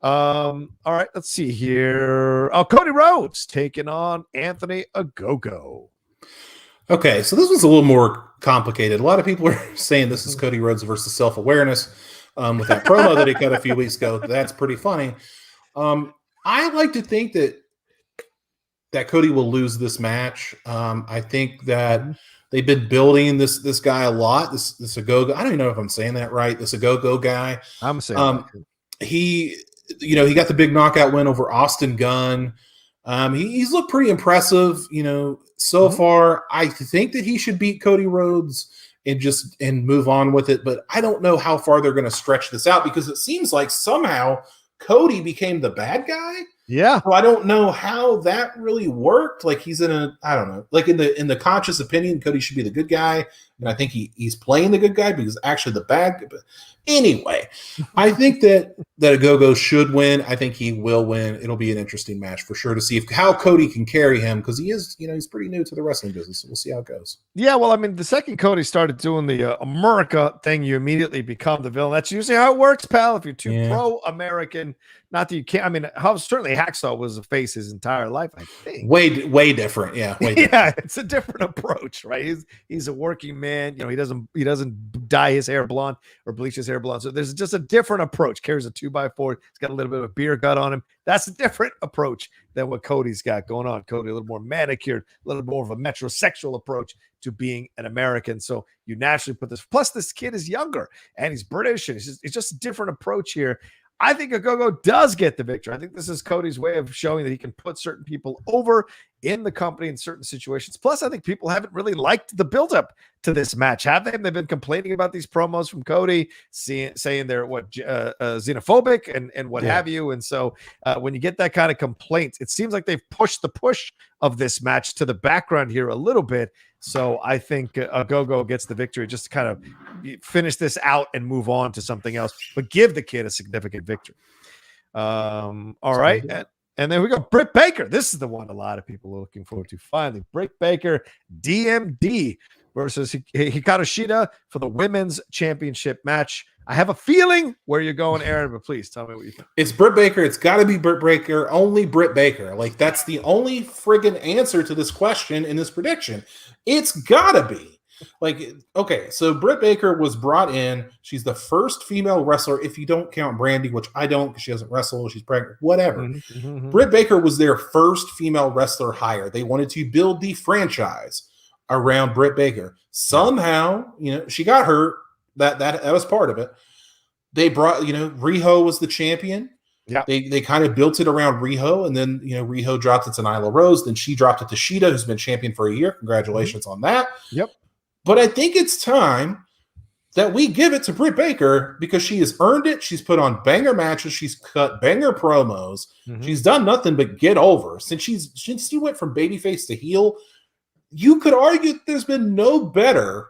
S1: All right, let's see here. Oh, Cody Rhodes taking on Anthony Ogogo.
S2: Okay, so this was a little more complicated. A lot of people are saying this is Cody Rhodes versus self-awareness with that promo that he cut a few weeks ago. That's pretty funny. I like to think that Cody will lose this match. I think that they've been building this guy a lot. This Ogogo. I don't even know if I'm saying that right. This Ogogo guy.
S1: I'm saying
S2: he got the big knockout win over Austin Gunn. He's looked pretty impressive, so far. I think that he should beat Cody Rhodes and move on with it. But I don't know how far they're going to stretch this out, because it seems like somehow Cody became the bad guy.
S1: Yeah.
S2: So I don't know how that really worked. Like, he's I don't know. Like, in the conscious opinion, Cody should be the good guy. And I think he's playing the good guy because actually the bad guy. But anyway, I think that Ogogo should win. I think he will win. It'll be an interesting match for sure to see how Cody can carry him, because he is, he's pretty new to the wrestling business. So we'll see how it goes. Yeah,
S1: well, I mean, the second Cody started doing the America thing, you immediately become the villain. That's usually how it works, pal. If you're too pro-American, not that you can't. I mean, certainly Hacksaw was a face his entire life, I think.
S2: Way different. Yeah, way different.
S1: Yeah, it's a different approach, right? He's a working man. He doesn't dye his hair blonde or bleach his hair blonde. So there's just a different approach. Carries a 2x4. He's got a little bit of a beer gut on him. That's a different approach than what Cody's got going on. Cody, a little more manicured, a little more of a metrosexual approach to being an American. So you naturally put this. Plus, this kid is younger and he's British, and it's just a different approach here. I think Ogogo does get the victory. I think this is Cody's way of showing that he can put certain people over in the company in certain situations. Plus, I think people haven't really liked the buildup to this match, have they? They've been complaining about these promos from Cody, saying they're xenophobic and what have you. And so when you get that kind of complaint, it seems like they've pushed the push of this match to the background here a little bit. So I think Ogogo gets the victory just to kind of finish this out and move on to something else, but give the kid a significant victory. All right. And then we got Brit Baker. This is the one a lot of people are looking forward to. Finally, Brit Baker, DMD versus Hikaru Shida for the women's championship match. I have a feeling where you're going, Aaron, but please tell me what you think.
S2: It's Brit Baker. It's got to be Brit Baker. Only Brit Baker. Like, that's the only friggin' answer to this question in this prediction. It's got to be. Like, okay, so Brit Baker was brought in. She's the first female wrestler, if you don't count Brandy, which I don't because she doesn't wrestle. She's pregnant, whatever. Brit Baker was their first female wrestler hire. They wanted to build the franchise around Brit Baker. Somehow, she got hurt. That was part of it. They brought, Riho was the champion.
S1: Yeah.
S2: They kind of built it around Riho, and then, Riho dropped it to Nyla Rose. Then she dropped it to Shida, who's been champion for a year. Congratulations on that.
S1: Yep.
S2: But I think it's time that we give it to Brit Baker because she has earned it. She's put on banger matches. She's cut banger promos. She's done nothing but get over. Since she went from babyface to heel, you could argue that there's been no better,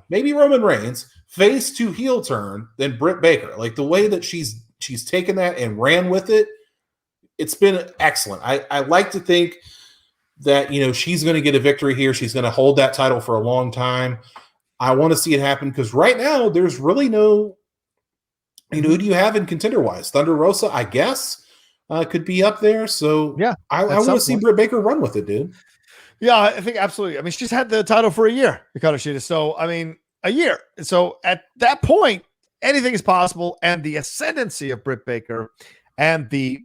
S2: maybe Roman Reigns, face to heel turn than Brit Baker. Like, the way that she's taken that and ran with it, it's been excellent. I like to think that, she's going to get a victory here. She's going to hold that title for a long time. I want to see it happen because right now there's really no, who do you have in contender-wise? Thunder Rosa, I guess. could be up there. So
S1: Yeah,
S2: I want to see Britt Baker run with it, dude.
S1: Yeah, I think absolutely. I mean, she's had the title for a year, Hikaru. So, I mean, a year. So at that point, anything is possible. And the ascendancy of Britt Baker and the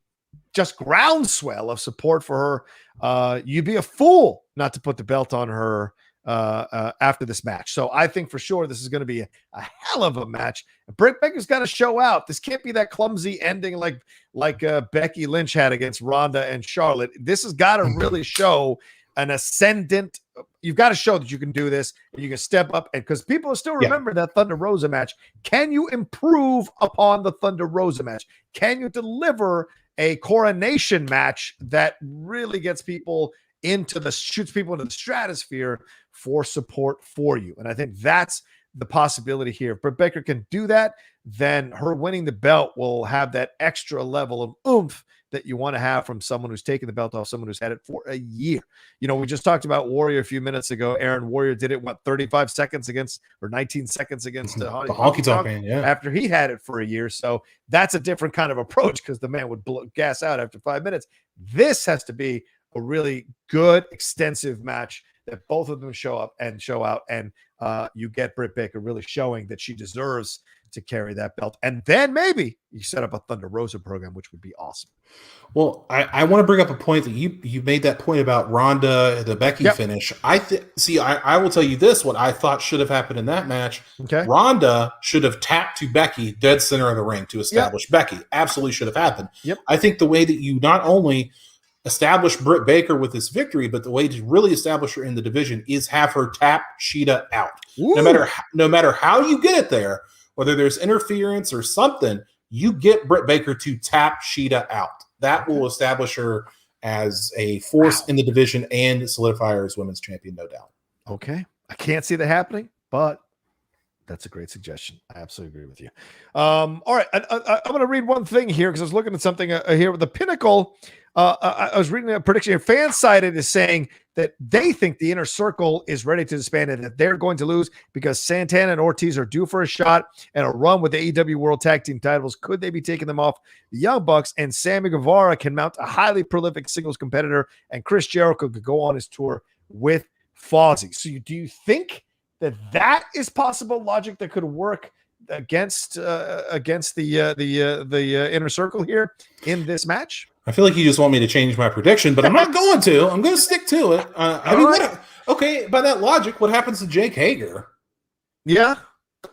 S1: just groundswell of support for her, you'd be a fool not to put the belt on her after this match. So I think for sure this is going to be a hell of a match. Britt Baker's got to show out. This can't be that clumsy ending like Becky Lynch had against Ronda and Charlotte. This has got to really show an ascendant. You've got to show that you can do this and you can step up, and because people still remember that Thunder Rosa match. Can you improve upon the Thunder Rosa match? Can you deliver a coronation match that really gets people shoots people into the stratosphere for support for you? And I think that's the possibility here. If Britt Baker can do that, then her winning the belt will have that extra level of oomph that you want to have from someone who's taken the belt off someone who's had it for a year. You know, we just talked about Warrior a few minutes ago. Aaron Warrior did it, 35 seconds against, or 19 seconds against the
S2: Honky Tonk Man,
S1: after he had it for a year. So that's a different kind of approach because the man would gas out after 5 minutes. This has to be a really good, extensive match that both of them show up and show out, and you get Britt Baker really showing that she deserves to carry that belt. And then maybe you set up a Thunder Rosa program, which would be awesome.
S2: Well, I want to bring up a point that you made that point about Ronda, the Becky finish. I will tell you this, what I thought should have happened in that match.
S1: Okay.
S2: Ronda should have tapped to Becky dead center of the ring to establish Becky. Absolutely should have happened.
S1: Yep.
S2: I think the way that you not only establish Britt Baker with this victory, but the way to really establish her in the division is have her tap Sheeta out. Ooh. No matter how you get it there, whether there's interference or something, you get Britt Baker to tap Sheeta out. That will establish her as a force in the division and solidify her as women's champion, no doubt.
S1: Okay. I can't see that happening, but that's a great suggestion. I absolutely agree with you. All right. I'm going to read one thing here because I was looking at something here with the Pinnacle. I was reading a prediction here. Fansided is saying that they think the Inner Circle is ready to disband and that they're going to lose because Santana and Ortiz are due for a shot and a run with the AEW World Tag Team titles. Could they be taking them off the Young Bucks? And Sammy Guevara can mount a highly prolific singles competitor, and Chris Jericho could go on his tour with Fozzy. So do you think that is possible logic that could work against the Inner Circle here in this match?
S2: I feel like you just want me to change my prediction, but I'm not going to. I'm going to stick to it. Okay, by that logic, what happens to Jake Hager?
S1: Yeah.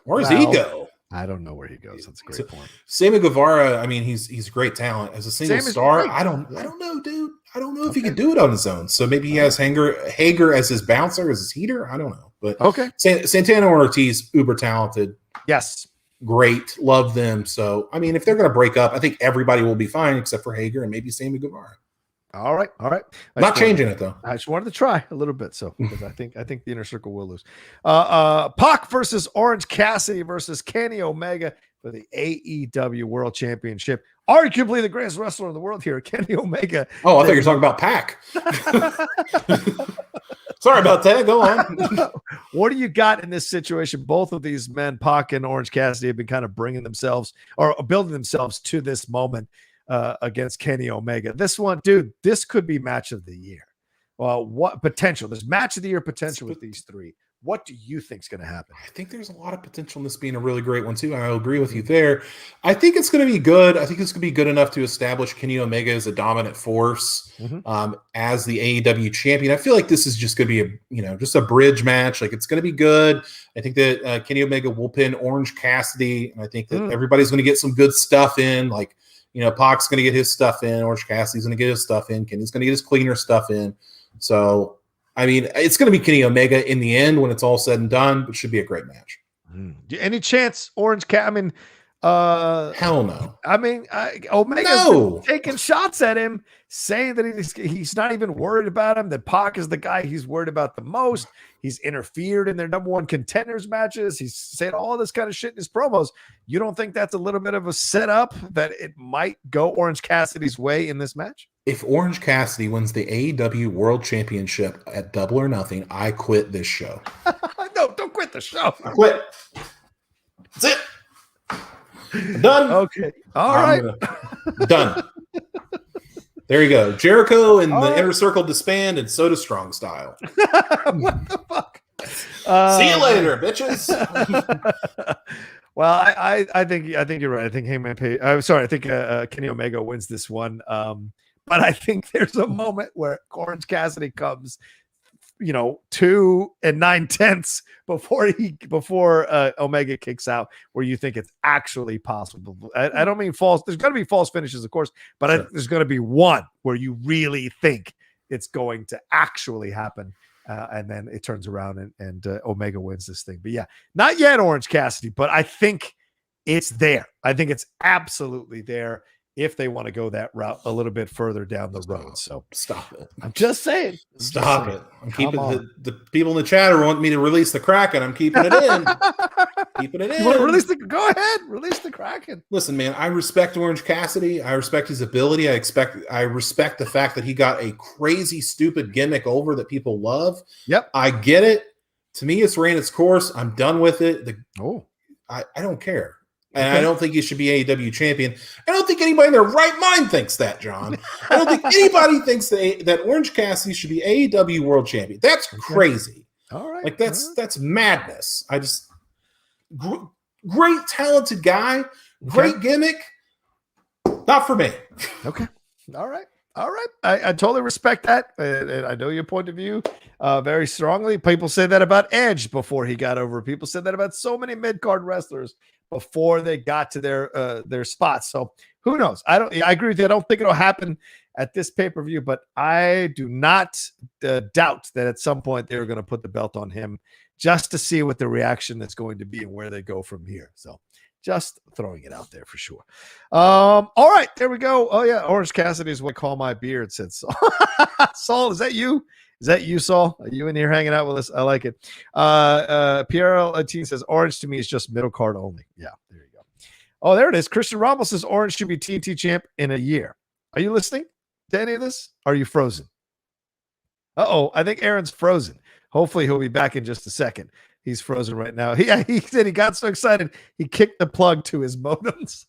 S2: Where's he go?
S1: I don't know where he goes. That's a great point.
S2: Sammy Guevara, I mean, he's great talent. As a single star, I don't know, dude. I don't know if he can do it on his own. So maybe he has Hager as his bouncer, as his heater. I don't know. But Santana and Ortiz, uber talented.
S1: Yes.
S2: Great. Love them. So, I mean, if they're going to break up, I think everybody will be fine except for Hager and maybe Sammy Guevara.
S1: All right.
S2: Not changing it, though.
S1: I just wanted to try a little bit. So, because I think the Inner Circle will lose. Pac versus Orange Cassidy versus Kenny Omega for the AEW World Championship. Arguably the greatest wrestler in the world here, Kenny Omega.
S2: Oh, I thought you were talking about Pac. Sorry about that. Go on.
S1: What do you got in this situation? Both of these men, Pac and Orange Cassidy, have been kind of bringing themselves or building themselves to this moment against Kenny Omega. This one, dude, this could be match of the year. Well, what potential? There's match of the year potential with these three. What do you think is going to happen?
S2: I think there's a lot of potential in this being a really great one, too. I agree with you there. I think it's going to be good. I think it's going to be good enough to establish Kenny Omega as a dominant force as the AEW champion. I feel like this is just going to be just a bridge match. Like, it's going to be good. I think that Kenny Omega will pin Orange Cassidy. And I think that everybody's going to get some good stuff in. Like, Pac's going to get his stuff in. Orange Cassidy's going to get his stuff in. Kenny's going to get his cleaner stuff in. So, I mean, it's going to be Kenny Omega in the end when it's all said and done, but it should be a great match.
S1: Any chance Orange Cat? I mean,
S2: hell no.
S1: I mean, Omega's taking shots at him, saying that he's not even worried about him, that Pac is the guy he's worried about the most. He's interfered in their number one contenders matches. He's saying all this kind of shit in his promos. You don't think that's a little bit of a setup that it might go Orange Cassidy's way in this match?
S2: If Orange Cassidy wins the AEW World Championship at Double or Nothing, I quit this show.
S1: No, don't quit the show.
S2: I quit. That's it. I'm done.
S1: Okay. All right.
S2: Done. There you go. Jericho and
S1: All
S2: the
S1: right.
S2: Inner Circle disband, and so does Strong Style.
S1: What the fuck?
S2: See you later, bitches.
S1: Well, I think you're right. I think Hangman Page. I'm sorry. I think Kenny Omega wins this one. But I think there's a moment where Orange Cassidy comes, 2 9/10 before Omega kicks out, where you think it's actually possible. I don't mean false. There's going to be false finishes, of course, but
S2: Sure.
S1: there's going to be one where you really think it's going to actually happen. And then it turns around and Omega wins this thing. But yeah, not yet Orange Cassidy, but I think it's there. I think it's absolutely there if they want to go that route a little bit further down the road. So
S2: stop it.
S1: I'm just saying.
S2: Stop it. I'm keeping the people in the chat want me to release the Kraken. I'm keeping it in. Keeping it in.
S1: You want to go ahead. Release the Kraken.
S2: Listen, man, I respect Orange Cassidy. I respect his ability. I respect the fact that he got a crazy, stupid gimmick over that people love.
S1: Yep.
S2: I get it. To me, it's ran its course. I'm done with it. I don't care. And I don't think he should be AEW champion. I don't think anybody in their right mind thinks that, John. I don't think anybody thinks that Orange Cassidy should be AEW world champion. That's crazy.
S1: All right.
S2: Like that's madness. I just great talented guy, great gimmick. Not for me.
S1: Okay. All right. I totally respect that. And I know your point of view very strongly. People say that about Edge before he got over. People said that about so many mid-card wrestlers before they got to their spots. So who knows? I agree with you. I don't think it'll happen at this pay-per-view, but I do not doubt that at some point they're going to put the belt on him just to see what the reaction is going to be and where they go from here. So just throwing it out there for sure. All right, there we go. Oh yeah, Orange Cassidy is what I call my beard, said Saul. Saul, is that you? Is that you, Saul? Are you in here hanging out with us? I like it. Pierre Latin says Orange to me is just middle card only. Yeah, there you go. Oh, there it is. Christian Ramos says Orange should be TNT champ in a year. Are you listening to any of this? Are you frozen? Uh-oh, I think Aaron's frozen. Hopefully he'll be back in just a second. He's frozen right now. He said he got so excited he kicked the plug to his modems.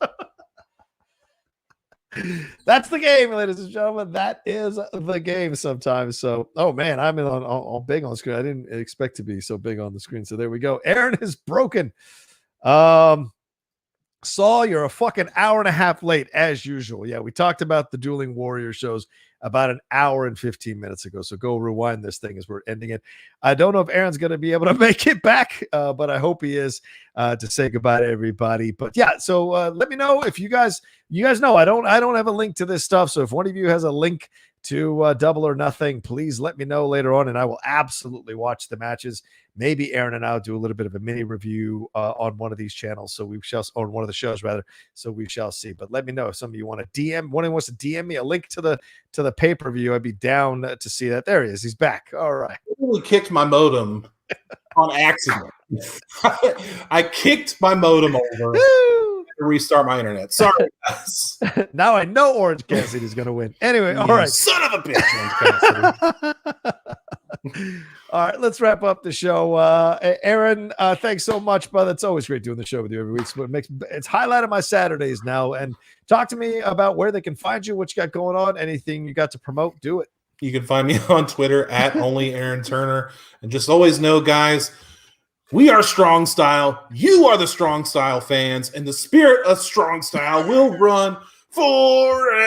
S1: That's the game, ladies and gentlemen. That is the game sometimes. So, oh man, I'm on big on the screen. I didn't expect to be so big on the screen. So there we go. Aaron is broken. Saul, you're a fucking hour and a half late as usual. Yeah, we talked about the Dueling Warrior shows about an hour and 15 minutes ago. So go rewind this thing as we're ending it. I don't know if Aaron's going to be able to make it back, but I hope he is to say goodbye to everybody. But yeah, so let me know if you guys know I don't have a link to this stuff. So if one of you has a link to Double or Nothing, please let me know later on, and I will absolutely watch the matches. Maybe Aaron and I will do a little bit of a mini review on one of these channels. So we shall, on one of the shows rather. So we shall see. But let me know if some of you want to DM. One of you wants to DM me a link to the pay-per-view. I'd be down to see that. There he is. He's back. All right.
S2: I really kicked my modem on accident. I kicked my modem over to restart my internet. Sorry, guys.
S1: Now I know Orange Cassidy is going to win. Anyway, all right.
S2: Son of a bitch, Orange Cassidy.
S1: All right, let's wrap up the show. Aaron, thanks so much, brother. It's always great doing the show with you every week. It's highlighted my Saturdays now. And talk to me about where they can find you, what you got going on, anything you got to promote. Do it.
S2: You can find me on Twitter at only Aaron Turner. And just always know, guys, we are Strong Style. You are the Strong Style fans, and the spirit of Strong Style will run forever.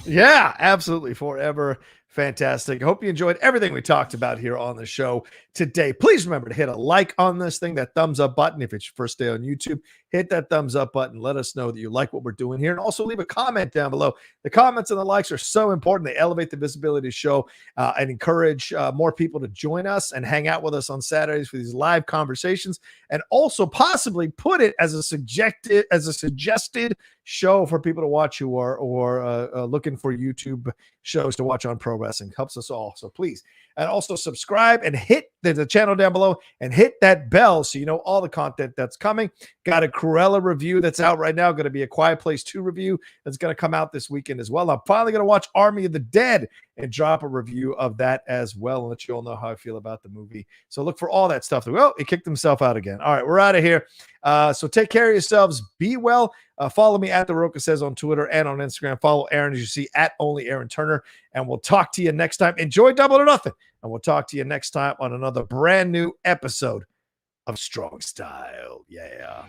S1: Yeah, absolutely. Forever. Fantastic. I hope you enjoyed everything we talked about here on the show today. Please remember to hit a like on this thing, that thumbs up button. If it's your first day on YouTube, hit that thumbs up button. Let us know that you like what we're doing here. And also leave a comment down below. The comments and the likes are so important. They elevate the visibility of the show and encourage more people to join us and hang out with us on Saturdays for these live conversations, and also possibly put it as a suggested show for people to watch who are looking for YouTube shows to watch on pro wrestling. Helps us all. So please, and also subscribe and hit the channel down below and hit that bell so you know all the content that's coming. Got a Cruella review that's out right now. Going to be a Quiet Place 2 review that's going to come out this weekend as well. I'm finally going to watch Army of the Dead and drop a review of that as well and let you all know how I feel about the movie. So look for all that stuff. Well, he kicked himself out again. All right, we're out of here. So take care of yourselves. Be well. Follow me at The Rocha Says on Twitter and on Instagram. Follow Aaron, as you see, at Only Aaron Turner. And we'll talk to you next time. Enjoy Double or Nothing. And we'll talk to you next time on another brand new episode of Strong Style. Yeah.